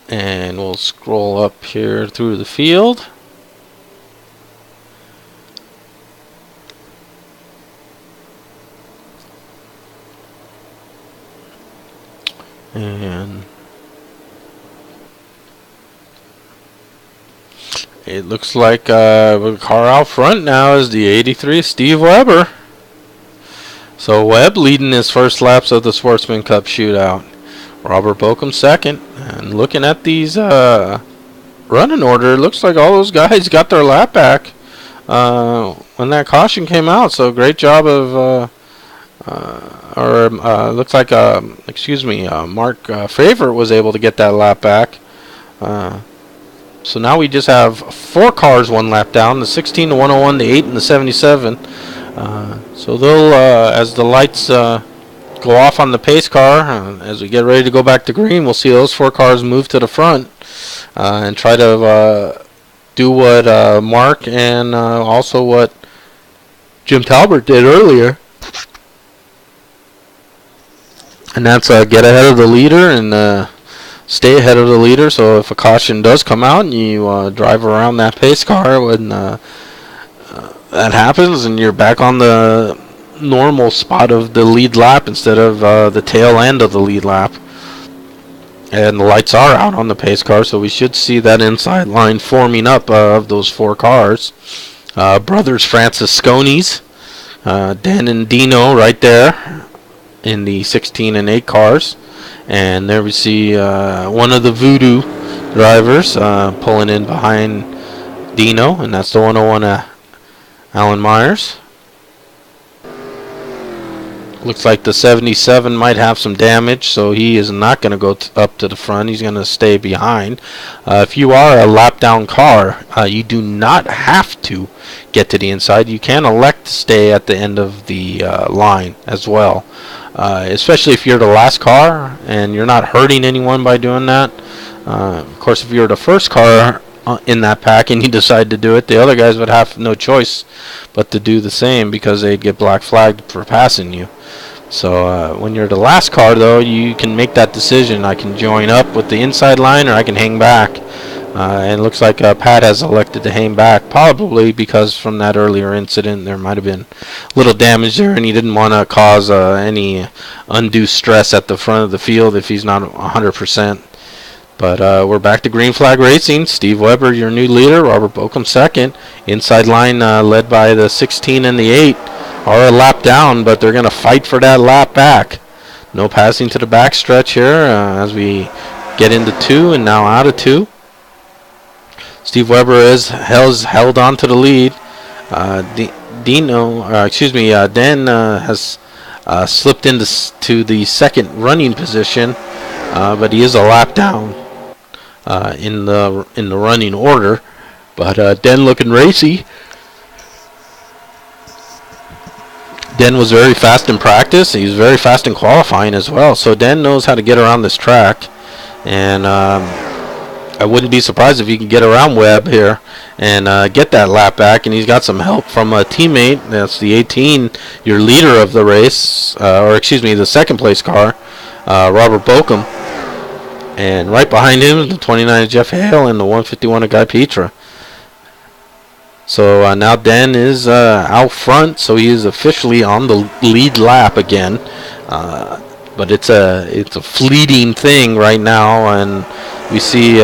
And we'll scroll up here through the field. And it looks like the car out front now is the 83 Steve Weber. So Webb leading his first laps of the Sportsman Cup Shootout. Robert Bokum second. And looking at these running order, it looks like all those guys got their lap back when that caution came out. So great job of, looks like, Mark Favorite was able to get that lap back. So now we just have 4 cars one lap down, the 16, the 101, the 8, and the 77. So they'll, as the lights go off on the pace car, as we get ready to go back to green, we'll see those 4 cars move to the front and try to do what Mark and also what Jim Talbert did earlier. And that's get ahead of the leader and stay ahead of the leader. So if a caution does come out and you drive around that pace car when that happens, and you're back on the normal spot of the lead lap instead of the tail end of the lead lap. And the lights are out on the pace car, so we should see that inside line forming up of those 4 cars. Brothers Francis Scones, Dan and Dino right there in the 16 and 8 cars. And there we see one of the Voodoo drivers pulling in behind Dino, and that's the 101 Alan Myers. Looks like the 77 might have some damage, so he is not going to go up to the front. He's going to stay behind. If you are a lap down car, you do not have to get to the inside. You can elect to stay at the end of the line as well. Especially if you're the last car and you're not hurting anyone by doing that. Of course, if you're the first car in that pack and you decide to do it, the other guys would have no choice but to do the same because they'd get black flagged for passing you. So when you're the last car, though, you can make that decision. I can join up with the inside line, or I can hang back. And it looks like Pat has elected to hang back, probably because from that earlier incident there might have been a little damage there, and he didn't want to cause any undue stress at the front of the field if he's not 100%. But we're back to green flag racing. Steve Weber, your new leader. Robert Bokum second. Inside line led by the 16 and the 8 are a lap down, but they're going to fight for that lap back. No passing to the back stretch here as we get into 2 and now out of 2. Steve Weber has held on to the lead. Dan has slipped into the second running position, but he is a lap down in the running order. But Den looking racy. Den was very fast in practice. He was very fast in qualifying as well. So Den knows how to get around this track, and I wouldn't be surprised if he can get around Webb here and get that lap back. And he's got some help from a teammate. That's the 18, your leader of the race, the second place car, Robert Bokum. And right behind him, the 29 Jeff Hale and the 151 of Guy Petra. So now Dan is out front, so he is officially on the lead lap again. But it's a fleeting thing right now, and We see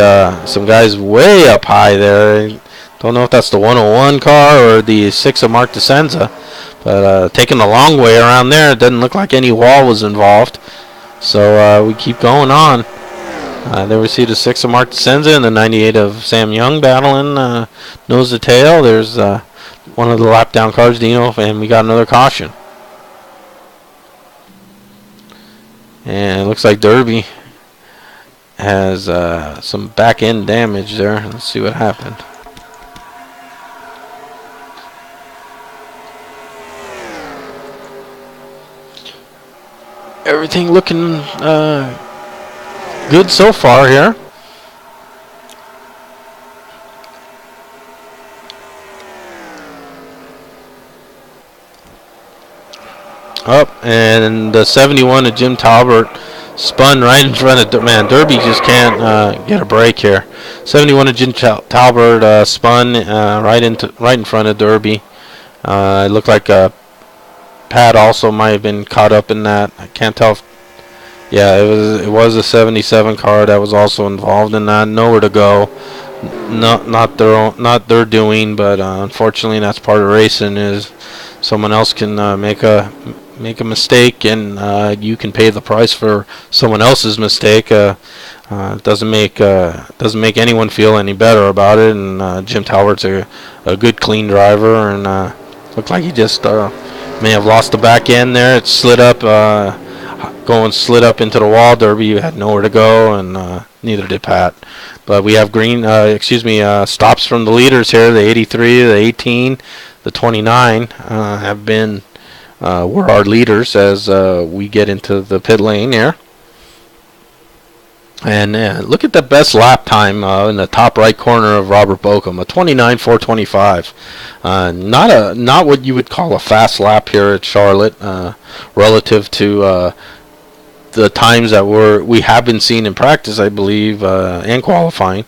some guys way up high there. Don't know if that's the 101 car or the 6 of Mark DeSenza, but taking a long way around there. It doesn't look like any wall was involved. So we keep going on. There we see the 6 of Mark DeSenza and the 98 of Sam Young battling nose to tail. There's one of the lap down cars, Dino, and we got another caution. And it looks like Derby has some back end damage there. Let's see what happened. Everything looking good so far here. Up, and the 71 of Jim Talbert spun right in front of Derby just can't get a break here. 71 of Jim Talbert spun right in front of Derby. It looked like Pat also might have been caught up in that. I can't tell if, yeah, it was a 77 car that was also involved in that. Nowhere to go. Not their doing, but unfortunately that's part of racing. Is someone else can make a mistake, and you can pay the price for someone else's mistake. It doesn't make anyone feel any better about it. And Jim Talbert's a good, clean driver, and looked like he just may have lost the back end there. It slid up into the wall. Derby had nowhere to go, and neither did Pat. But we have stops from the leaders here. The 83, the 18, the 29 have been were our leaders as we get into the pit lane here. And look at the best lap time in the top right corner of Robert Bochum, a 29.425. Not what you would call a fast lap here at Charlotte, relative to the times that we have been seeing in practice, I believe, and qualifying.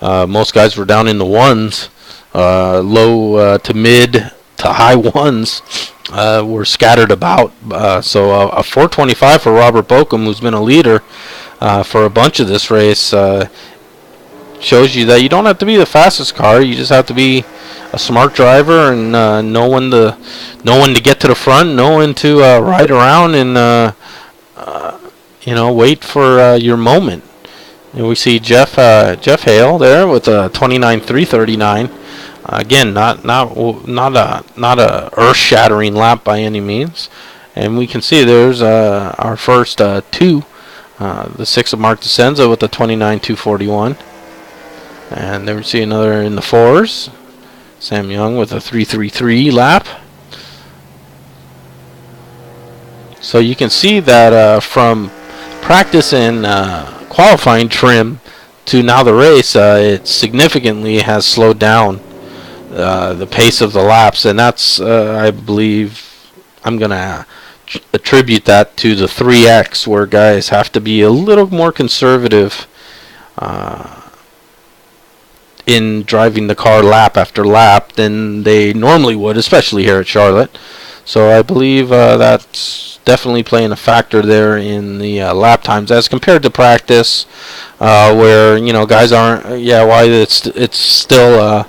Most guys were down in the ones, low to mid to high ones. Were scattered about. So a 4.25 for Robert Bochum, who's been a leader for a bunch of this race, shows you that you don't have to be the fastest car. You just have to be a smart driver and know when to get to the front, know when to ride around, and wait for your moment. And we see Jeff Hale there with a 29.339. Again, not a earth-shattering lap by any means, and we can see there's our first two. The 6 of Mark DeSenza with the 29.241, and then we see another in the 4s. Sam Young with a 3.33 lap. So you can see that from practice and qualifying trim to now the race, it significantly has slowed down the pace of the laps, and that's I believe I'm gonna attribute that to the 3X, where guys have to be a little more conservative in driving the car lap after lap than they normally would, especially here at Charlotte. So I believe that's definitely playing a factor there in the lap times as compared to practice, where guys aren't. Yeah, why it's still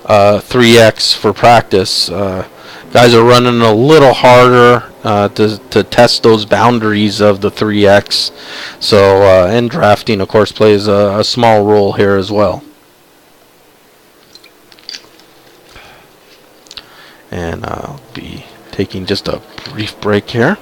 3X for practice. Guys are running a little harder to test those boundaries of the 3X. So and drafting, of course, plays a small role here as well. And I'll be taking just a brief break here.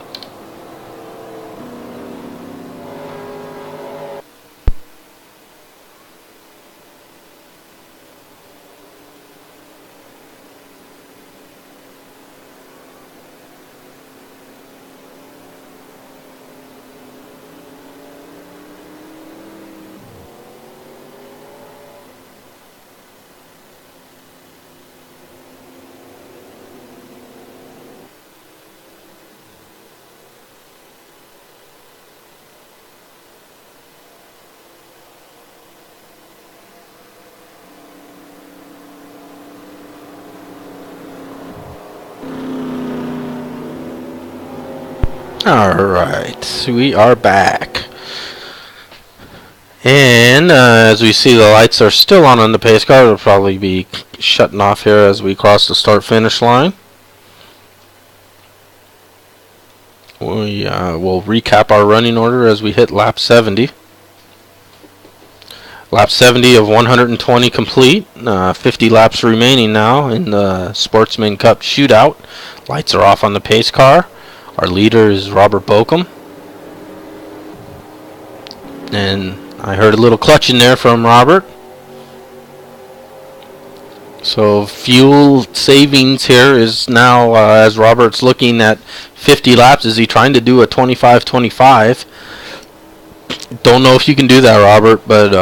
Alright, we are back. And as we see, the lights are still on the pace car. It'll probably be shutting off here as we cross the start-finish line. We will recap our running order as we hit lap 70. Lap 70 of 120 complete. 50 laps remaining now in the Sportsman Cup Shootout. Lights are off on the pace car. Our leader is Robert Bokum. And I heard a little clutching there from Robert. So fuel savings here is now, as Robert's looking at 50 laps, is he trying to do a 25-25? Don't know if you can do that, Robert, but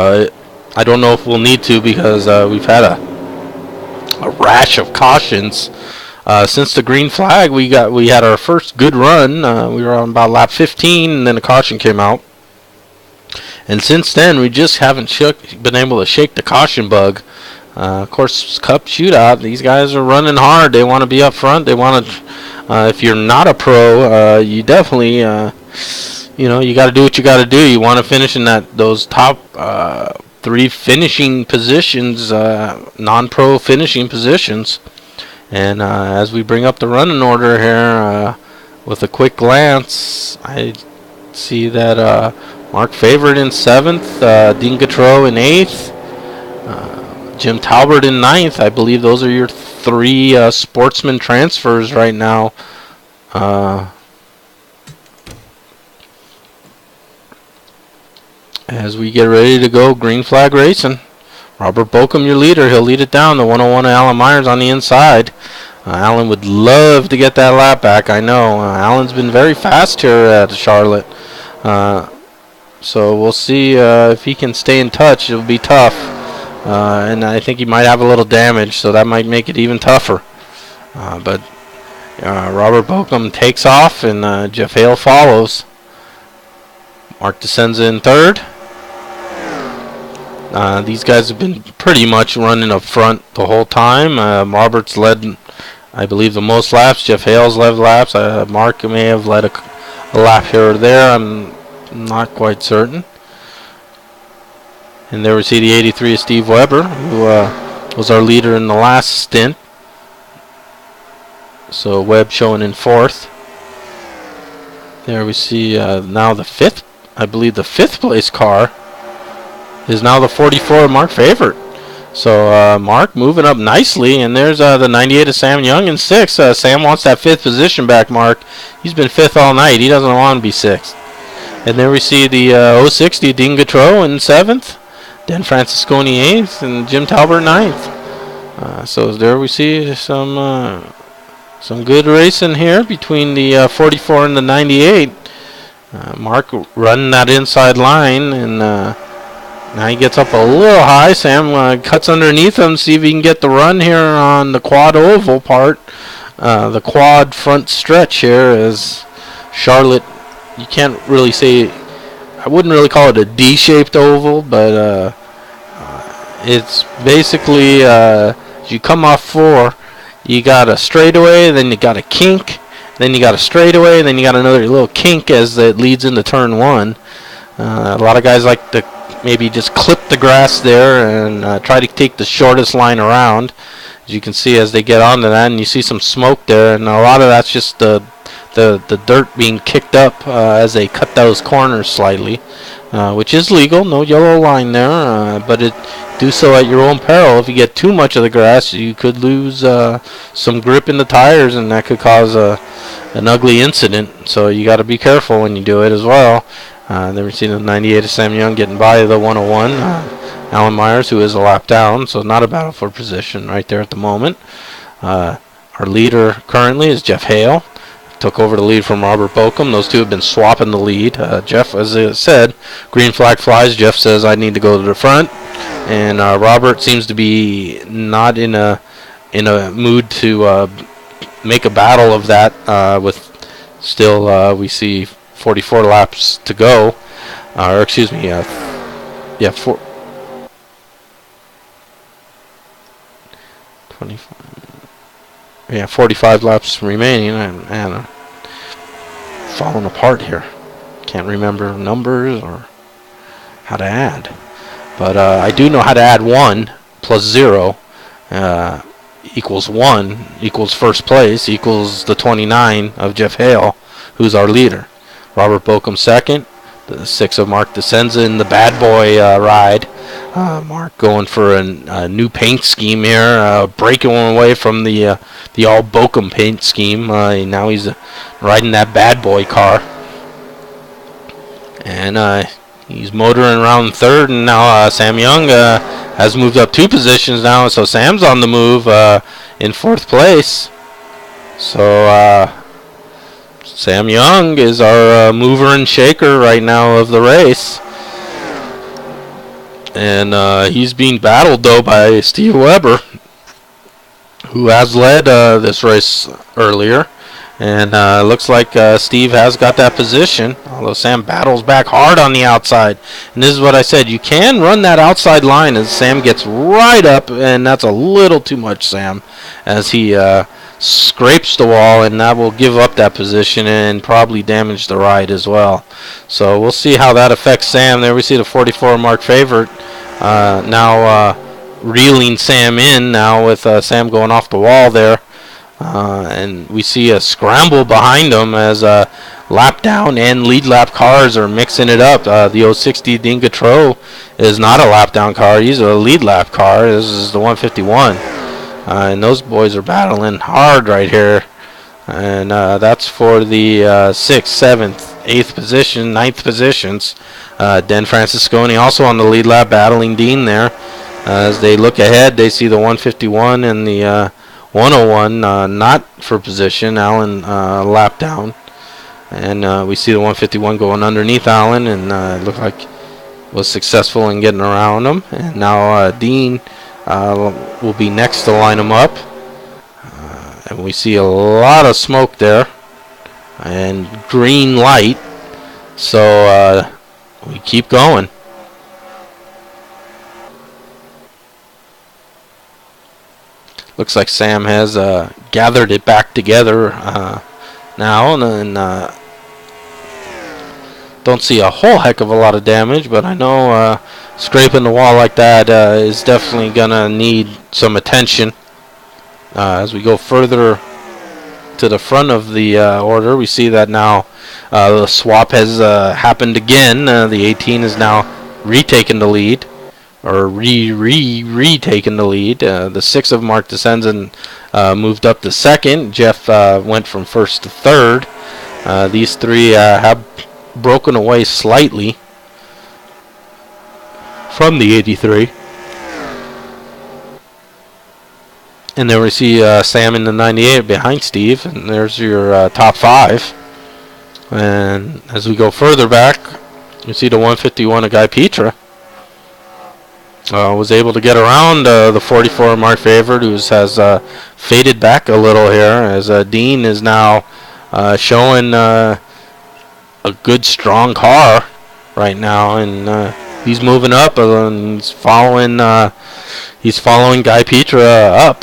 I don't know if we'll need to, because we've had a rash of cautions. Since the green flag, we had our first good run. We were on about lap 15, and then a caution came out. And since then, we just haven't been able to shake the caution bug. Of course, Cup Shootout, these guys are running hard. They want to be up front. They want to. If you're not a pro, you definitely, you got to do what you got to do. You want to finish in those top 3 finishing positions, non-pro finishing positions. And as we bring up the running order here, with a quick glance, I see that Mark Favorite in 7th, Dean Gautreau in 8th, Jim Talbert in 9th. I believe those are your 3 Sportsman transfers right now. As we get ready to go green flag racing. Robert Bokum, your leader. He'll lead it down. The 101 Alan Myers on the inside. Alan would love to get that lap back, I know. Alan's been very fast here at Charlotte. So we'll see if he can stay in touch. It'll be tough. And I think he might have a little damage, so that might make it even tougher. But Robert Bokum takes off, and Jeff Hale follows. Mark DeSenza in 3rd. These guys have been pretty much running up front the whole time. Robert's led, I believe, the most laps. Jeff Hale's led laps. Mark may have led a lap here or there. I'm not quite certain. And there we see the 83 of Steve Weber, who was our leader in the last stint. So Webb showing in 4th. There we see now the 5th, I believe the 5th place car is now the 44 Mark Favorite. So Mark moving up nicely, and there's the 98 of Sam Young in 6th. Sam wants that 5th position back, Mark. He's been 5th all night. He doesn't want to be 6th. And then we see the 060 Dean Gautreau in 7th. Dan Francisconi 8th, and Jim Talbert 9th. So there we see some good racing here between the 44 and the 98. Mark running that inside line, and now he gets up a little high. Sam cuts underneath him, see if he can get the run here on the quad oval part. The quad front stretch here is Charlotte. You can't really say, I wouldn't really call it a D-shaped oval, but it's basically, as you come off 4, you got a straightaway, then you got a kink, then you got a straightaway, then you got another little kink as it leads into turn 1. A lot of guys like to maybe just clip the grass there and try to take the shortest line around. As you can see as they get onto that, and you see some smoke there, and a lot of that's just the dirt being kicked up as they cut those corners slightly, which is legal. No yellow line there, but it do so at your own peril. If you get too much of the grass, you could lose some grip in the tires, and that could cause an ugly incident. So you got to be careful when you do it as well. Then we see the 98 of Sam Young getting by the 101. Alan Myers, who is a lap down, so not a battle for position right there at the moment. Our leader currently is Jeff Hale. Took over the lead from Robert Bokum. Those two have been swapping the lead. Jeff, as I said, green flag flies. Jeff says, I need to go to the front. And Robert seems to be not in a mood to make a battle of that with still, we see 44 laps to go. Or excuse me, 45 laps remaining. And falling apart here. Can't remember numbers or how to add. But I do know how to add 1 plus 0 equals 1 equals first place equals the 29 of Jeff Hale, who's our leader. Robert Bokum second. The 6 of Mark Descenza in the bad boy ride. Mark going for a new paint scheme here, breaking away from the all Bokum paint scheme. Now he's riding that bad boy car, and he's motoring around third. And now Sam Young has moved up 2 positions now, so Sam's on the move in 4th place. So Sam Young is our mover and shaker right now of the race. And he's being battled, though, by Steve Weber, who has led this race earlier. And looks like Steve has got that position, although Sam battles back hard on the outside. And this is what I said. You can run that outside line as Sam gets right up, and that's a little too much, Sam, as he scrapes the wall, and that will give up that position and probably damage the ride as well. So we'll see how that affects Sam. There we see the 44 Mark Favorite now reeling Sam in now with Sam going off the wall there. And we see a scramble behind him as lap down and lead lap cars are mixing it up. The 060 Dean Gautreau is not a lap down car. He's a lead lap car. This is the 151. And those boys are battling hard right here. And that's for the 6th, 7th, 8th position, 9th positions. Dan Francisconi also on the lead lap battling Dean there. As they look ahead, they see the 151 and the 101 not for position. Allen lap down. And we see the 151 going underneath Allen, and it looked like was successful in getting around him. And now Dean will be next to line him up. And we see a lot of smoke there and green light. So we keep going. Looks like Sam has gathered it back together now, and don't see a whole heck of a lot of damage, but I know scraping the wall like that is definitely gonna need some attention. As we go further to the front of the order, we see that now the swap has happened again. The 18 is now retaken the lead, or retaken the lead. The 6 of Mark Descenza moved up to second. Jeff went from first to third. These 3 have broken away slightly from the 83. And then we see Sam in the 98 behind Steve, and there's your top 5. And as we go further back, you see the 151 of Guy Petra. Was able to get around the 44 Mark Favorite, who has faded back a little here, as Dean is now showing a good, strong car right now, and he's moving up, and he's following Guy Petra up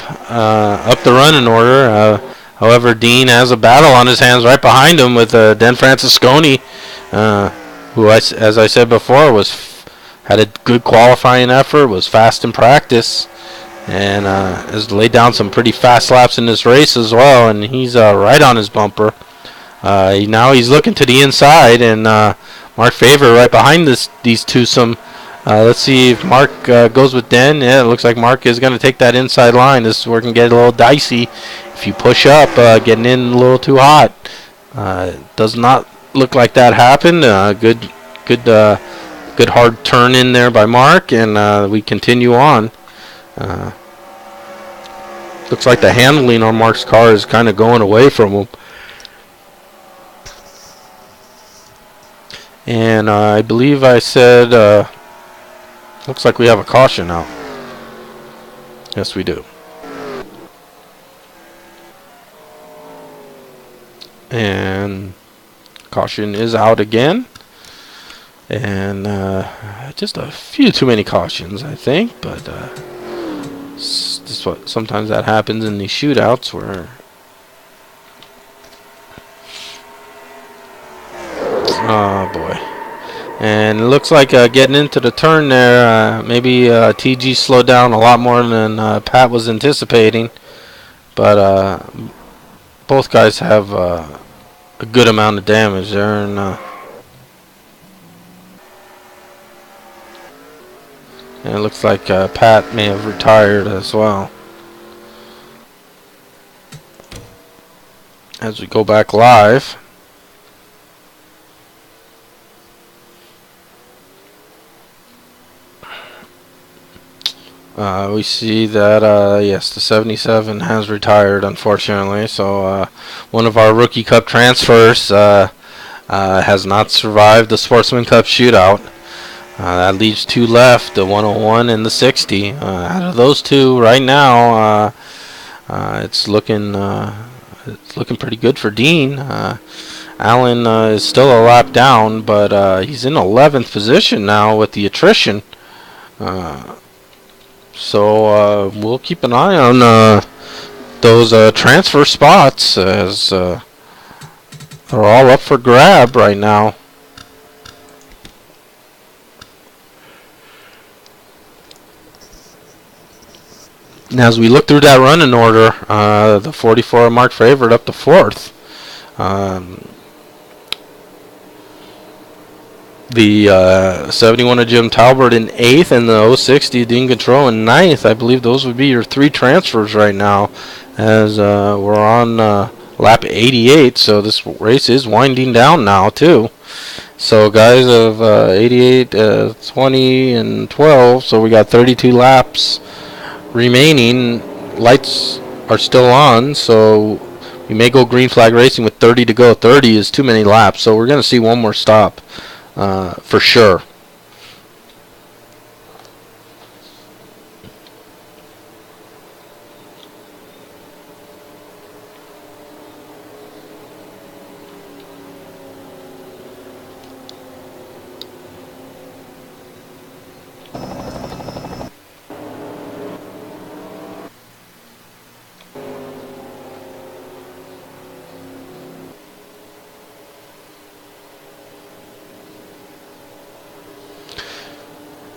the running order. However, Dean has a battle on his hands right behind him with Dan Francisconi, who, as I said before, had a good qualifying effort, was fast in practice, and has laid down some pretty fast laps in this race as well, and he's right on his bumper. Now he's looking to the inside, and Mark Favorite right behind these twosome. Let's see if Mark goes with Den. Yeah, it looks like Mark is going to take that inside line. This is where it can get a little dicey. If you push up, getting in a little too hot. Does not look like that happened. Good hard turn in there by Mark, and we continue on. Looks like the handling on Mark's car is kind of going away from him. And I believe I said, looks like we have a caution now. Yes, we do. And caution is out again. And just a few too many cautions, I think. But sometimes that happens in these shootouts where... Oh, boy. And it looks like getting into the turn there, maybe TG slowed down a lot more than Pat was anticipating. But both guys have a good amount of damage there. And it looks like Pat may have retired as well. As we go back live. We see that, yes, the 77 has retired, unfortunately. So one of our Rookie Cup transfers has not survived the Sportsman Cup shootout. That leaves two left, the 101 and the 60. Out of those two, right now, it's looking pretty good for Dean. Allen is still a lap down, but he's in 11th position now with the attrition. So we'll keep an eye on those transfer spots as they're all up for grab right now. And as we look through that running order, the 44 marked favorite up to 4th. The 71 of Jim Talbert in 8th, and the 060 Dean Gautreau in 9th. I believe those would be your three transfers right now, as we're on lap 88. So this race is winding down now too. So guys of 88, 20, and 12. So we got 32 laps remaining. Lights are still on, so we may go green flag racing with 30 to go. 30 is too many laps, so we're going to see one more stop for sure.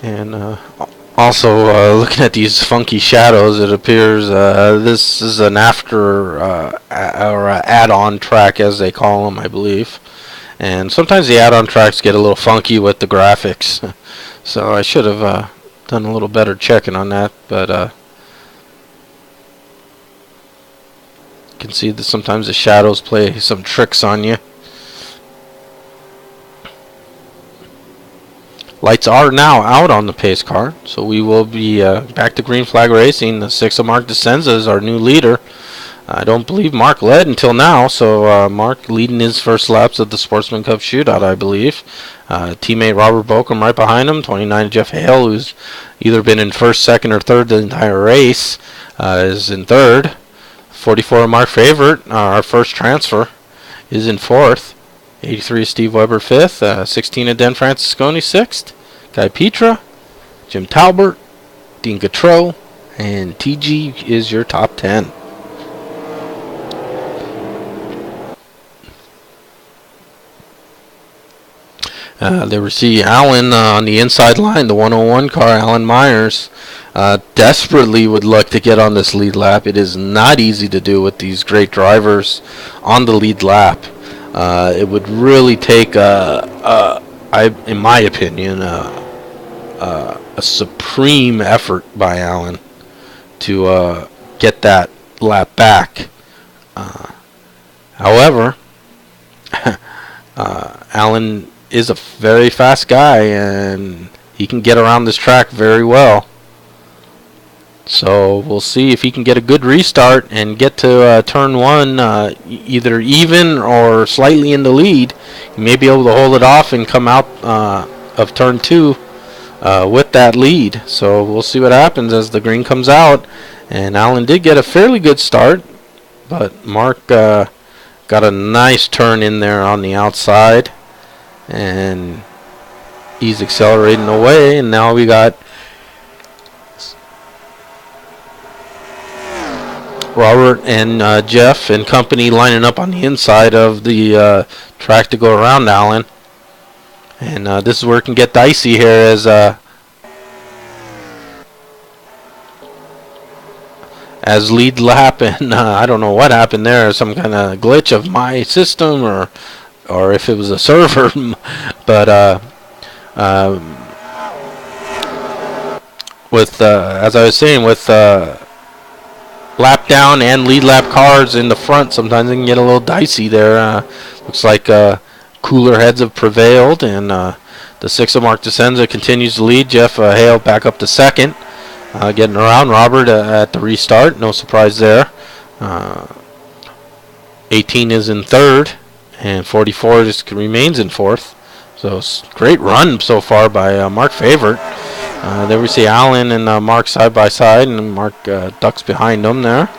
And also looking at these funky shadows, it appears this is an after or add-on track, as they call them, I believe. And sometimes the add-on tracks get a little funky with the graphics, so I should have done a little better checking on that. But you can see that sometimes the shadows play some tricks on you. Lights are now out on the pace car, so we will be back to green flag racing. The 6 of Mark DeSenza is our new leader. I don't believe Mark led until now, so Mark leading his first laps of the Sportsman Cup shootout, I believe. Teammate Robert Bokum right behind him. 29 Jeff Hale, who's either been in first, second, or third the entire race, is in third. 44 Mark Favorite, our first transfer, is in fourth. 83 Steve Weber 5th, 16 of Dan Francisconi 6th, Guy Petra, Jim Talbert, Dean Gautreau, and TG is your top 10. There we see Allen on the inside line, the 101 car, Alan Myers, desperately would like to get on this lead lap. It is not easy to do with these great drivers on the lead lap. It would really take, in my opinion, a supreme effort by Allen to get that lap back. However, Allen is a very fast guy, and he can get around this track very well. So we'll see if he can get a good restart and get to turn 1 either even or slightly in the lead. He may be able to hold it off and come out of turn 2 with that lead. So we'll see what happens as the green comes out. And Allen did get a fairly good start, but Mark got a nice turn in there on the outside, and he's accelerating away. And now we got Robert and Jeff and company lining up on the inside of the track to go around Allen. And this is where it can get dicey here as lead lap, and I don't know what happened there, some kind of glitch of my system, or if it was a server, but with as I was saying, with lap down and lead lap cars in the front, sometimes it can get a little dicey there. Looks like cooler heads have prevailed, and the 6 of Mark DeSenza continues to lead. Jeff Hale back up to second, getting around Robert at the restart. No surprise there. 18 is in third, and 44 just remains in fourth. So great run so far by Mark Favorite. There we see Alan and Mark side by side, and Mark ducks behind them there.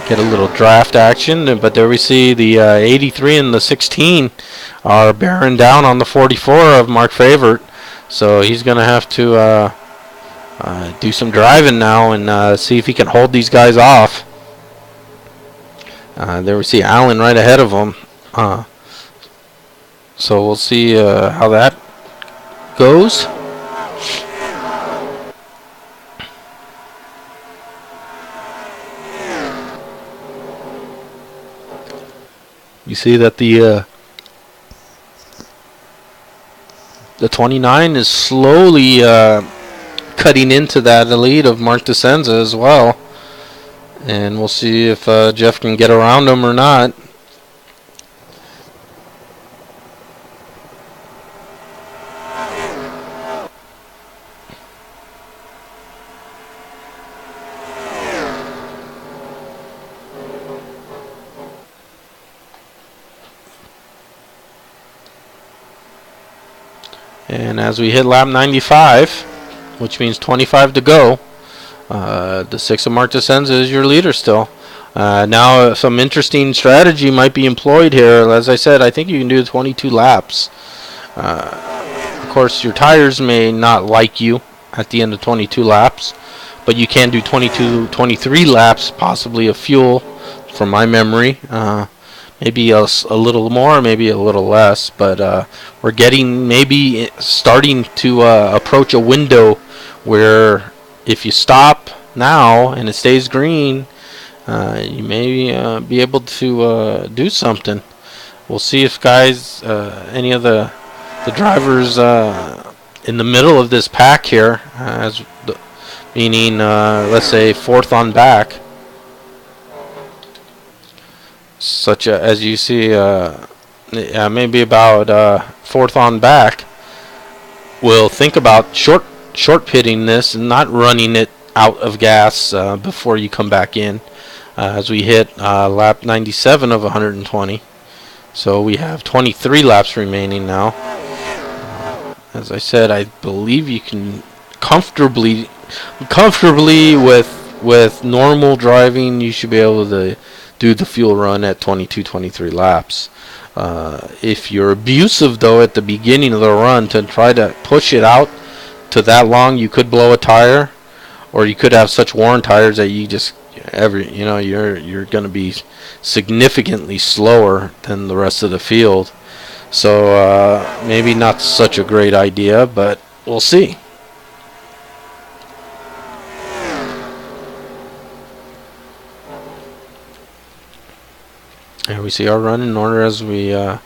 Get a little draft action, but there we see the 83 and the 16 are bearing down on the 44 of Mark Favorite. So he's going to have to do some driving now and see if he can hold these guys off. There we see Alan right ahead of him. So we'll see how that goes. You see that the 29 is slowly cutting into that lead of Mark DeSenza as well. And we'll see if Jeff can get around him or not. And as we hit lap 95, which means 25 to go, the 6 of Mark DeSenza is your leader still. Now some interesting strategy might be employed here. As I said, I think you can do 22 laps. Of course, your tires may not like you at the end of 22 laps, but you can do 23 laps, possibly of fuel, from my memory. Maybe a little more, maybe a little less, but we're getting maybe starting to approach a window where if you stop now and it stays green, you may be able to do something. We'll see if guys, any of the drivers in the middle of this pack here, meaning let's say fourth on back, such as you see, maybe about fourth on back, will think about short pitting this and not running it out of gas before you come back in. As we hit lap 97 of 120, so we have 23 laps remaining now. As I said, I believe you can comfortably with normal driving, you should be able to do the fuel run at 23 laps. If you're abusive though at the beginning of the run to try to push it out to that long, you could blow a tire, or you could have such worn tires that you just you're going to be significantly slower than the rest of the field. So maybe not such a great idea, but we'll see. There we see our run in order as we are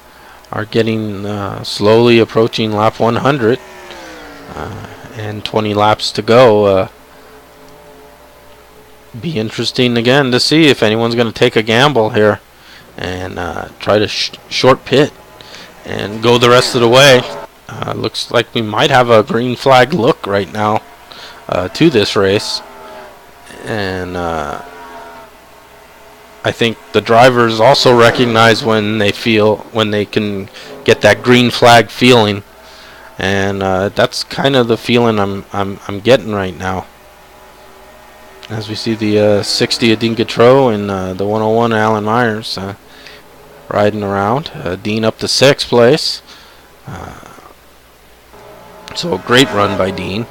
getting slowly approaching lap 100 and 20 laps to go. Be interesting again to see if anyone's going to take a gamble here and try to short pit and go the rest of the way. Looks like we might have a green flag look right now to this race, and I think the drivers also recognize when they can get that green flag feeling, and that's kind of the feeling I'm getting right now. As we see the 60 of Dean Gautreau and the 101 Alan Myers riding around. Dean up to 6th place. So a great run by Dean.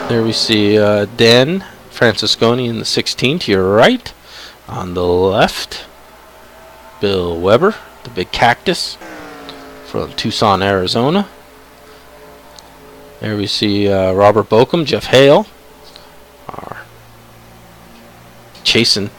There we see Dan Francisconi in the 16th to your right. On the left, Bill Weber, the big cactus from Tucson, Arizona. There we see Robert Bokum, Jeff Hale are chasing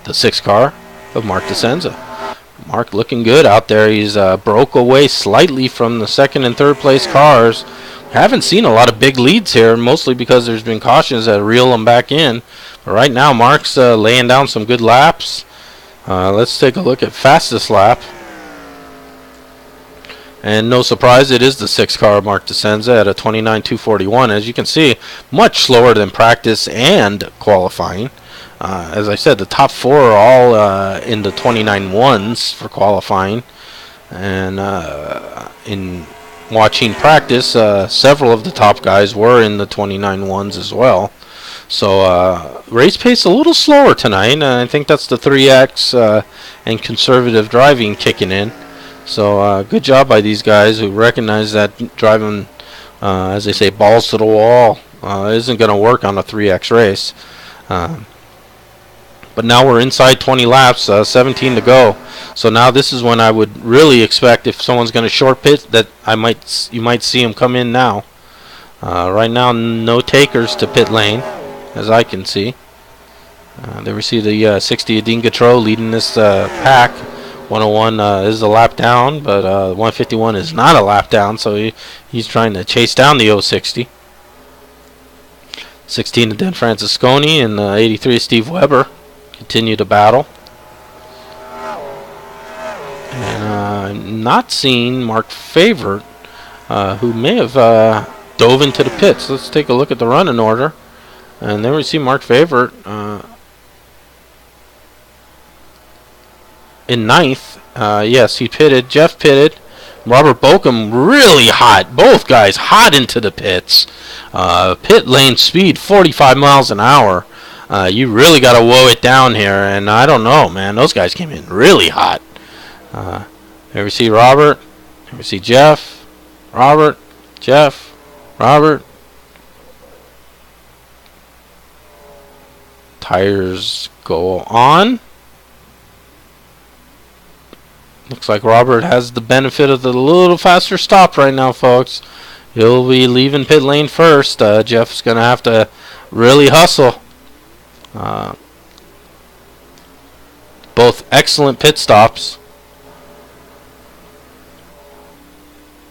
the 6 car of Mark DeCenza. Mark looking good out there. He's broke away slightly from the 2nd and 3rd place cars. Haven't seen a lot of big leads here, mostly because there's been cautions that reel them back in. But right now, Mark's laying down some good laps. Let's take a look at fastest lap. And no surprise, it is the 6 car of Mark DeCenza at a 29.241. As you can see, much slower than practice and qualifying. As I said, the top 4 are all in the 29.1s for qualifying. And in watching practice, several of the top guys were in the 29.1s as well. So race pace a little slower tonight. I think that's the 3X and conservative driving kicking in. So good job by these guys who recognize that driving, as they say, balls to the wall isn't going to work on a 3X race. But now we're inside 20 laps, 17 to go. So now this is when I would really expect, if someone's going to short pit, that you might see him come in now. Right now, no takers to pit lane, as I can see. There we see the 60 of Dean Gautreau leading this pack. 101 is a lap down, but 151 is not a lap down, so he's trying to chase down the 060. 16 of Dan Francisconi and 83 of Steve Weber continue to battle. And not seeing Mark Favorite, who may have dove into the pits. Let's take a look at the running order. And then we see Mark Favorite in 9th. Yes, he pitted. Jeff pitted. Robert Bokum really hot. Both guys hot into the pits. Pit lane speed 45 miles an hour. You really got to woe it down here. And I don't know, man. Those guys came in really hot. There we see Robert. There we see Jeff. Robert. Jeff. Robert. Tires go on. Looks like Robert has the benefit of the little faster stop right now, folks. He'll be leaving pit lane first. Jeff's going to have to really hustle. Both excellent pit stops.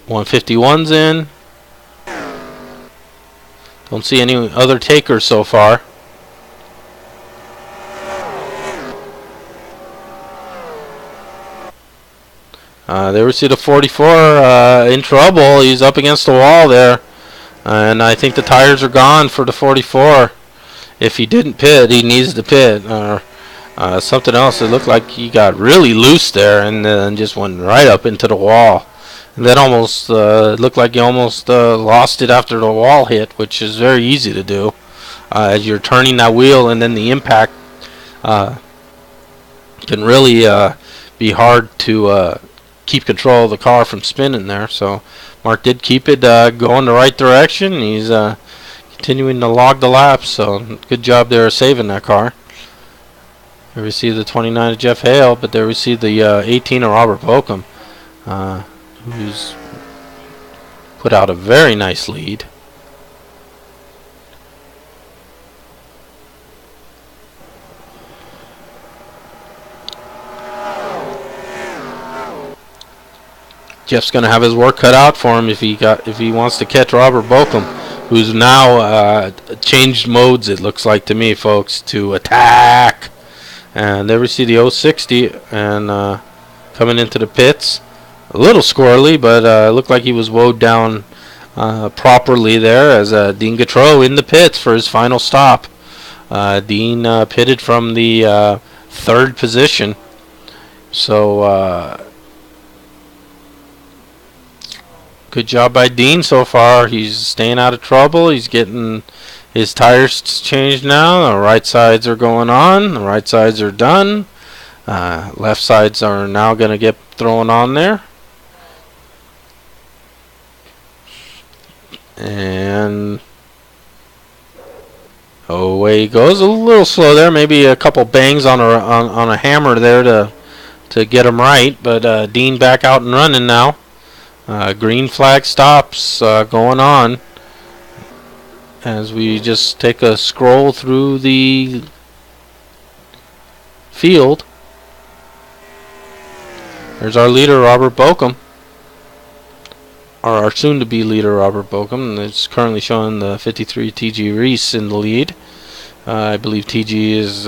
151's in. Don't see any other takers so far. There we see the 44 in trouble. He's up against the wall there. And I think the tires are gone for the 44. If he didn't pit, he needs to pit. Something else. It looked like he got really loose there and then just went right up into the wall. And then almost looked like he almost lost it after the wall hit, which is very easy to do. As you're turning that wheel, and then the impact can really be hard to keep control of the car from spinning there. So Mark did keep it going the right direction. He's continuing to log the laps, so good job there saving that car. There we see the 29 of Jeff Hale, but there we see the 18 of Robert Bokum, who's put out a very nice lead. Jeff's going to have his work cut out for him if he wants to catch Robert Bokum, who's now changed modes, it looks like to me, folks, to attack. And there we see the 060 and coming into the pits. A little squirrely, but it looked like he was woed down properly there as Dean Gautreau in the pits for his final stop. Dean pitted from the 3rd position. So good job by Dean so far. He's staying out of trouble. He's getting his tires changed now. The right sides are going on. The right sides are done. Left sides are now going to get thrown on there. And away he goes. A little slow there. Maybe a couple bangs on a hammer there to to get them right. But Dean back out and running now. Green flag stops going on as we just take a scroll through the field. There's our leader, Robert Bokum, or our soon-to-be leader, Robert Bokum. It's currently showing the 53 T.G. Reese in the lead. I believe T.G. is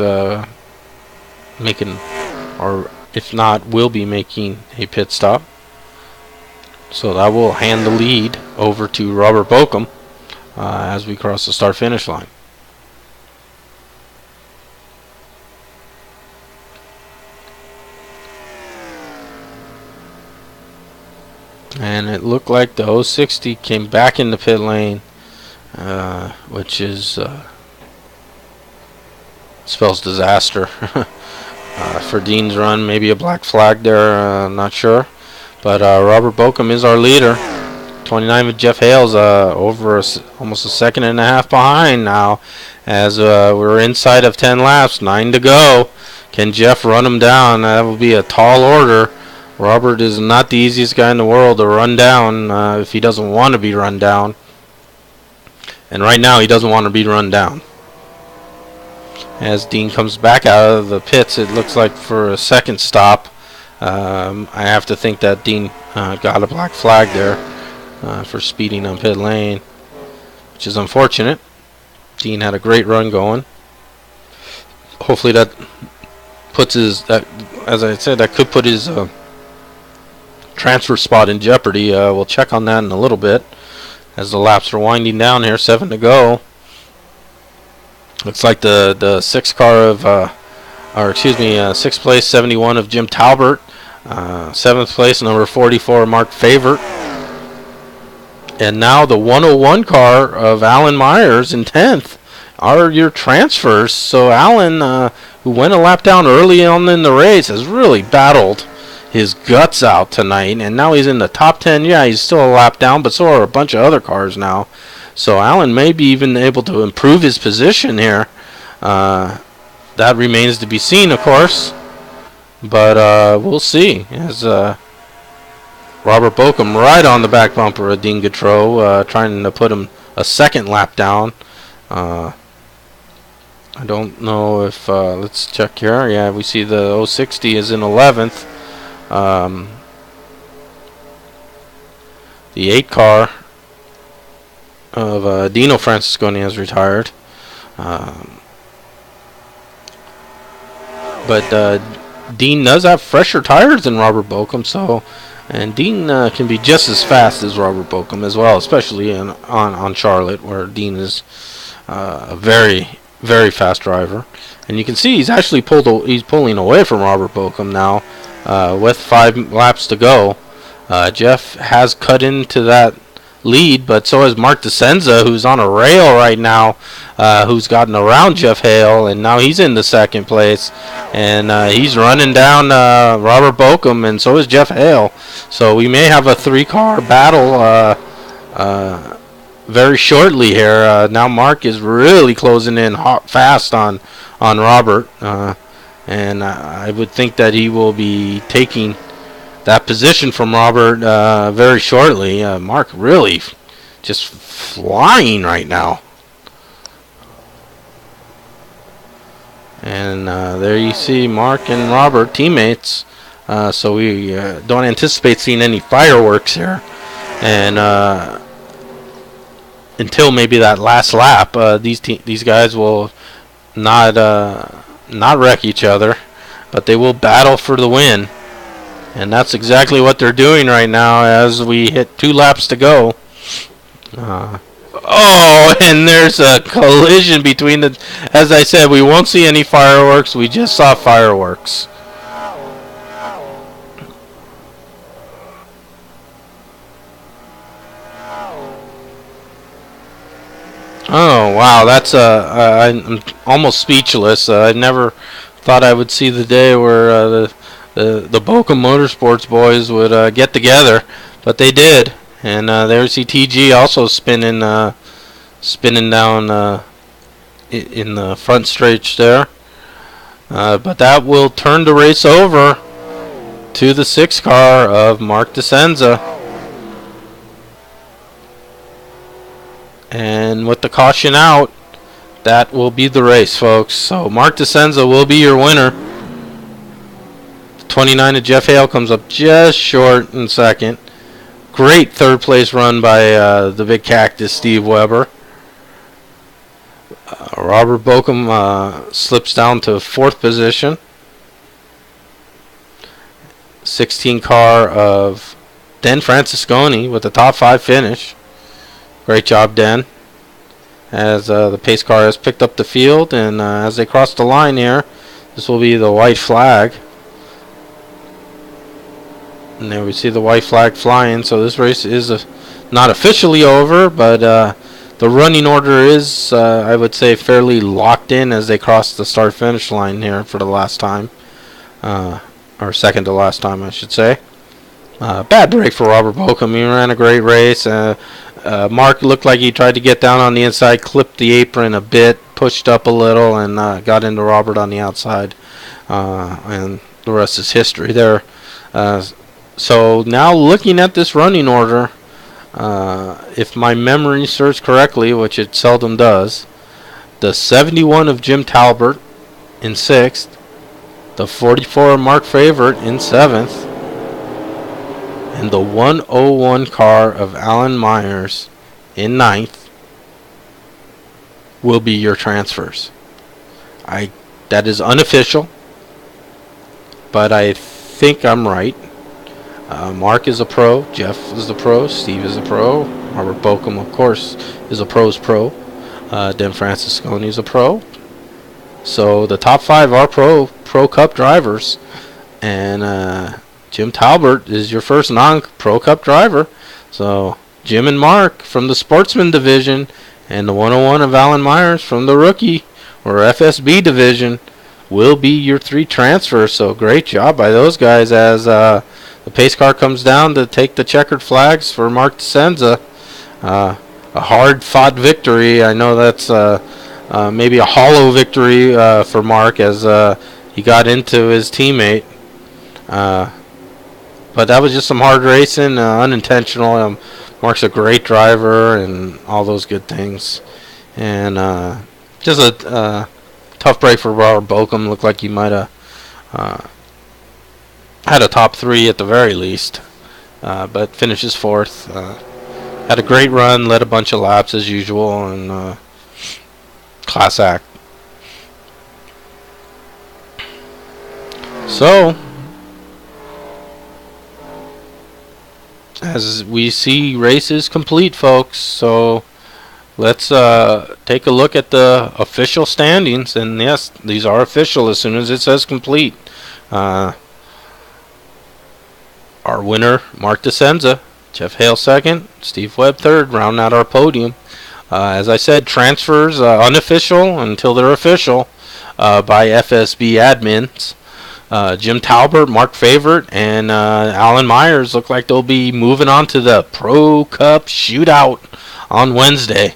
making, or if not, will be making a pit stop. So that will hand the lead over to Robert Bokum as we cross the start-finish line. And it looked like the 060 came back in the pit lane, which is spells disaster for Dean's run. Maybe a black flag there, not sure. But Robert Bokum is our leader. 29 with Jeff Hale's over almost a second and a half behind now, as we're inside of 10 laps, 9 to go. Can Jeff run him down? That will be a tall order. Robert is not the easiest guy in the world to run down if he doesn't want to be run down. And right now he doesn't want to be run down. As Dean comes back out of the pits, it looks like for a second stop. I have to think that Dean got a black flag there for speeding on pit lane, which is unfortunate. Dean had a great run going. Hopefully that puts his, as I said, that could put his transfer spot in jeopardy. We'll check on that in a little bit as the laps are winding down here. 7 to go. Looks like the sixth car of, sixth place 71 of Jim Talbert, 7th place number 44 Mark Favort, and now the 101 car of Alan Myers in 10th are your transfers. So Alan, who went a lap down early on in the race, has really battled his guts out tonight, and now he's in the top 10. Yeah, he's still a lap down, but so are a bunch of other cars now. So Alan may be even able to improve his position here. That remains to be seen, of course. But we'll see. As Robert Bokum right on the back bumper of Dean Gautreau, trying to put him a second lap down. I don't know if, let's check here. Yeah, we see the 060 is in 11th. The 8 car of Dino Francesconi has retired. But Dean does have fresher tires than Robert Bokum, and Dean can be just as fast as Robert Bokum as well, especially on Charlotte, where Dean is a very, very fast driver. And you can see he's actually pulling away from Robert Bokum now with 5 laps to go. Jeff has cut into that lead, but so has Mark DeSenza, who's on a rail right now, who's gotten around Jeff Hale, and now he's in the second place, and he's running down Robert Bokum, and so is Jeff Hale. So we may have a 3-car battle very shortly here. Now Mark is really closing in fast on Robert, and I would think that he will be taking that position from Robert very shortly. Mark really just flying right now. And there you see Mark and Robert, teammates. So we don't anticipate seeing any fireworks here. And until maybe that last lap, these guys will not wreck each other, but they will battle for the win. And that's exactly what they're doing right now as we hit 2 laps to go. And there's a collision between the... As I said, we won't see any fireworks. We just saw fireworks. Oh, wow. That's... I'm almost speechless. I never thought I would see the day where... The Bokum Motorsports boys would get together, but they did. And there's TG also spinning down in the front stretch there. But that will turn the race over to the 6 car of Mark DeSenza. And with the caution out, that will be the race, folks. So Mark DeSenza will be your winner. 29 of Jeff Hale comes up just short in second. Great third place run by the Big Cactus, Steve Weber. Robert Bokum slips down to 4th position. 16 car of Den Francisconi with the top 5 finish. Great job, Den. As the pace car has picked up the field, and as they cross the line here, this will be the white flag. And there we see the white flag flying. So this race is not officially over, but the running order is, I would say, fairly locked in as they cross the start-finish line here for the last time. Or second to last time, I should say. Bad break for Robert Bokum. He ran a great race. Mark looked like he tried to get down on the inside, clipped the apron a bit, pushed up a little, and got into Robert on the outside. And the rest is history there. So now looking at this running order, if my memory serves correctly, which it seldom does, the 71 of Jim Talbert in 6th, the 44 of Mark Favorite in 7th, and the 101 car of Alan Myers in 9th will be your transfers. That is unofficial, but I think I'm right. Mark is a pro, Jeff is a pro, Steve is a pro, Robert Bokum, of course, is a pro's pro. Dan Francisconi is a pro. So the top 5 are pro Cup drivers, and Jim Talbert is your first non-Pro Cup driver. So Jim and Mark from the Sportsman division, and the 101 of Alan Myers from the rookie or FSB division will be your 3 transfers. So great job by those guys as the pace car comes down to take the checkered flags for Mark DeSenza. A hard-fought victory. I know that's maybe a hollow victory for Mark as he got into his teammate. But that was just some hard racing, unintentional. Mark's a great driver and all those good things. And just a tough break for Robert Bokum. Looked like he might have had a top 3 at the very least. But finishes 4th. Had a great run, led a bunch of laps as usual, and class act. So, as we see races complete, folks, so let's take a look at the official standings. And yes, these are official as soon as it says complete. Our winner, Mark DeSenza, Jeff Hale 2nd, Steve Webb 3rd, rounding out our podium. As I said, transfers unofficial until they're official by FSB admins. Jim Talbert, Mark Favorite, and Alan Myers look like they'll be moving on to the Pro Cup Shootout on Wednesday.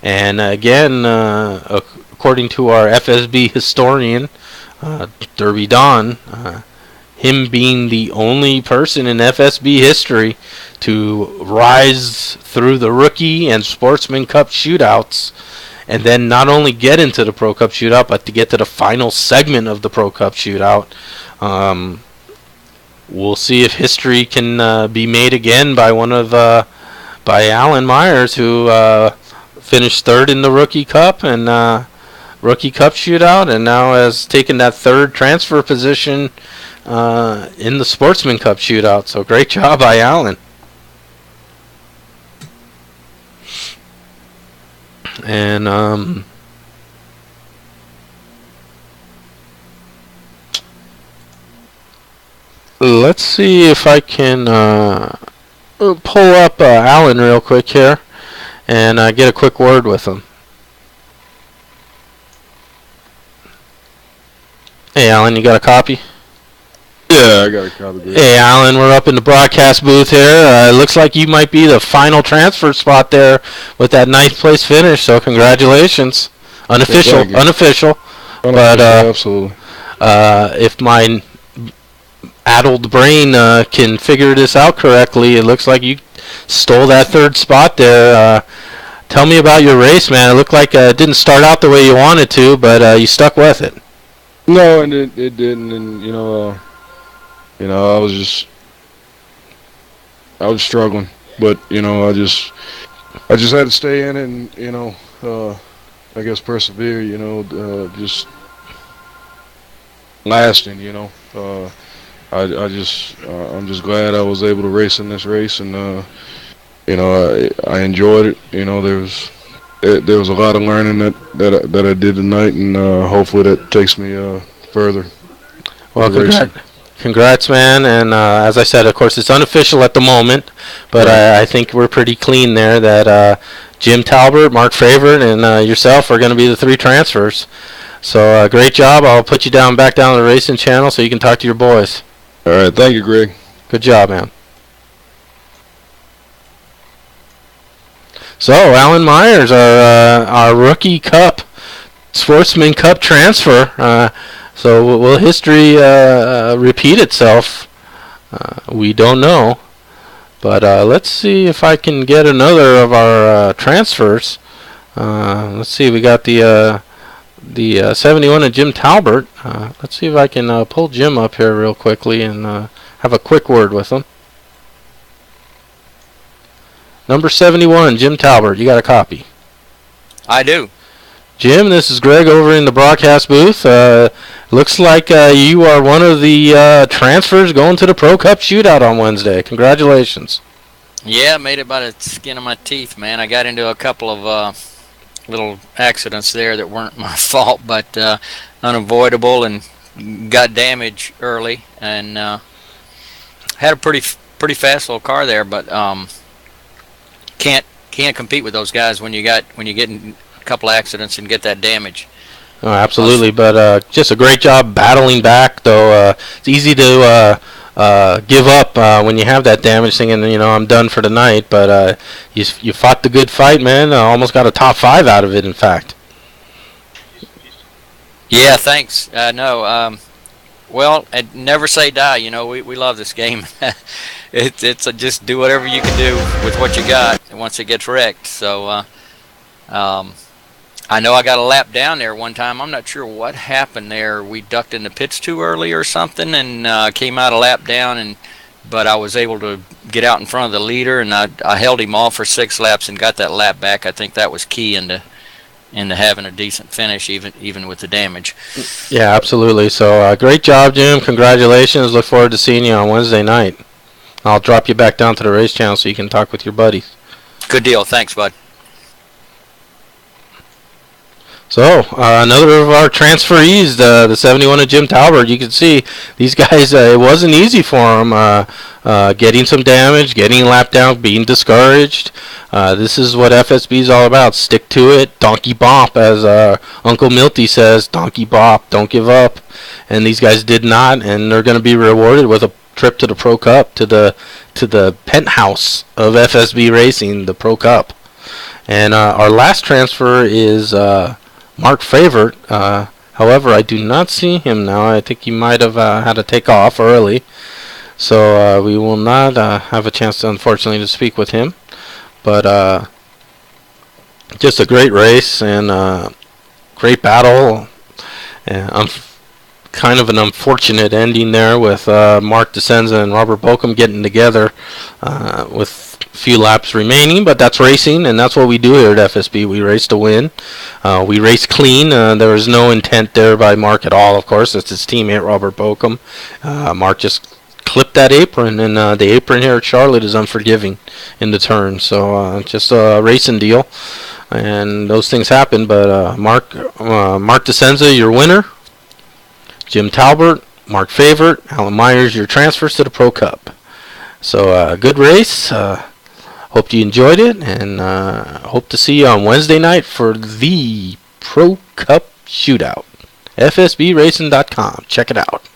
And again, according to our FSB historian, Derby Don, him being the only person in FSB history to rise through the Rookie and Sportsman Cup shootouts, and then not only get into the Pro Cup Shootout, but to get to the final segment of the Pro Cup Shootout. We'll see if history can be made again by by Alan Myers, who finished 3rd in the Rookie Cup and Rookie Cup Shootout, and now has taken that 3rd transfer position in the Sportsman Cup Shootout. So great job by Alan. And let's see if I can pull up Alan real quick here and get a quick word with him. Hey Alan, you got a copy? Yeah, I got a copy. Hey Alan, we're up in the broadcast booth here. Looks like you might be the final transfer spot there with that 9th place finish, so congratulations. Unofficial, Unofficial, but absolutely. if my addled brain can figure this out correctly. It looks like you stole that third spot there. Tell me about your race, man. It looked like it didn't start out the way you wanted to, but you stuck with it. No, and it didn't, and I was struggling, but I just had to stay in it, and I guess persevere. Just lasting. I'm just glad I was able to race in this race, and I enjoyed it. There was a lot of learning that I did tonight, and hopefully that takes me further. Well, congrats, man. And as I said, of course, it's unofficial at the moment, but right. I think we're pretty clean there that Jim Talbert, Mark Favorite, and yourself are going to be the 3 transfers. So great job. I'll put you back down on the racing channel so you can talk to your boys. All right. Thank you, Greg. Good job, man. So, Alan Myers, our rookie cup, Sportsman Cup transfer. So, will history repeat itself? We don't know. But let's see if I can get another of our transfers. Let's see, we got the 71 of Jim Talbert. Let's see if I can pull Jim up here real quickly and have a quick word with him. Number 71, Jim Talbert. You got a copy? I do. Jim, this is Greg over in the broadcast booth. Looks like you are one of the transfers going to the Pro Cup Shootout on Wednesday. Congratulations. Yeah, made it by the skin of my teeth, man. I got into a couple of little accidents there that weren't my fault, but unavoidable, and got damaged early, and had a pretty fast little car there, but can't compete with those guys when you get in a couple accidents and get that damage. Oh, absolutely, but just a great job battling back, though. It's easy to give up when you have that damage, thinking, I'm done for the night, but you fought the good fight, man. Almost got a top 5 out of it, in fact. Yeah, thanks. No, well, never say die. We love this game. It's just do whatever you can do with what you got once it gets wrecked. So I know I got a lap down there one time. I'm not sure what happened there. We ducked in the pits too early or something, and came out a lap down, but I was able to get out in front of the leader, and I held him off for 6 laps and got that lap back. I think that was key into having a decent finish, even with the damage. Yeah, absolutely. So great job, Jim. Congratulations. Look forward to seeing you on Wednesday night. I'll drop you back down to the race channel so you can talk with your buddies. Good deal. Thanks, bud. So, another of our transferees, the 71 of Jim Talbert. You can see these guys, it wasn't easy for them, getting some damage, getting lapped down, being discouraged. This is what FSB is all about. Stick to it, donkey bop, as Uncle Milty says, donkey bop, don't give up. And these guys did not, and they're going to be rewarded with a trip to the Pro Cup, to the penthouse of FSB Racing, the Pro Cup. And our last transfer is Mark Favorite. However, I do not see him now. I think he might have had to take off early. So we will not have a chance, unfortunately, to speak with him. But just a great race and great battle. And kind of an unfortunate ending there with Mark DeSenza and Robert Bokum getting together with a few laps remaining, but that's racing, and that's what we do here at FSB. We race to win. We race clean. There was no intent there by Mark at all, of course. It's his teammate, Robert Bokum. Mark just clipped that apron, and the apron here at Charlotte is unforgiving in the turn. So just a racing deal, and those things happen. But Mark DeSenza, your winner. Jim Talbert, Mark Favorite, Alan Myers, your transfers to the Pro Cup. So good race. Hope you enjoyed it, and hope to see you on Wednesday night for the Pro Cup Shootout. FSBRacing.com. Check it out.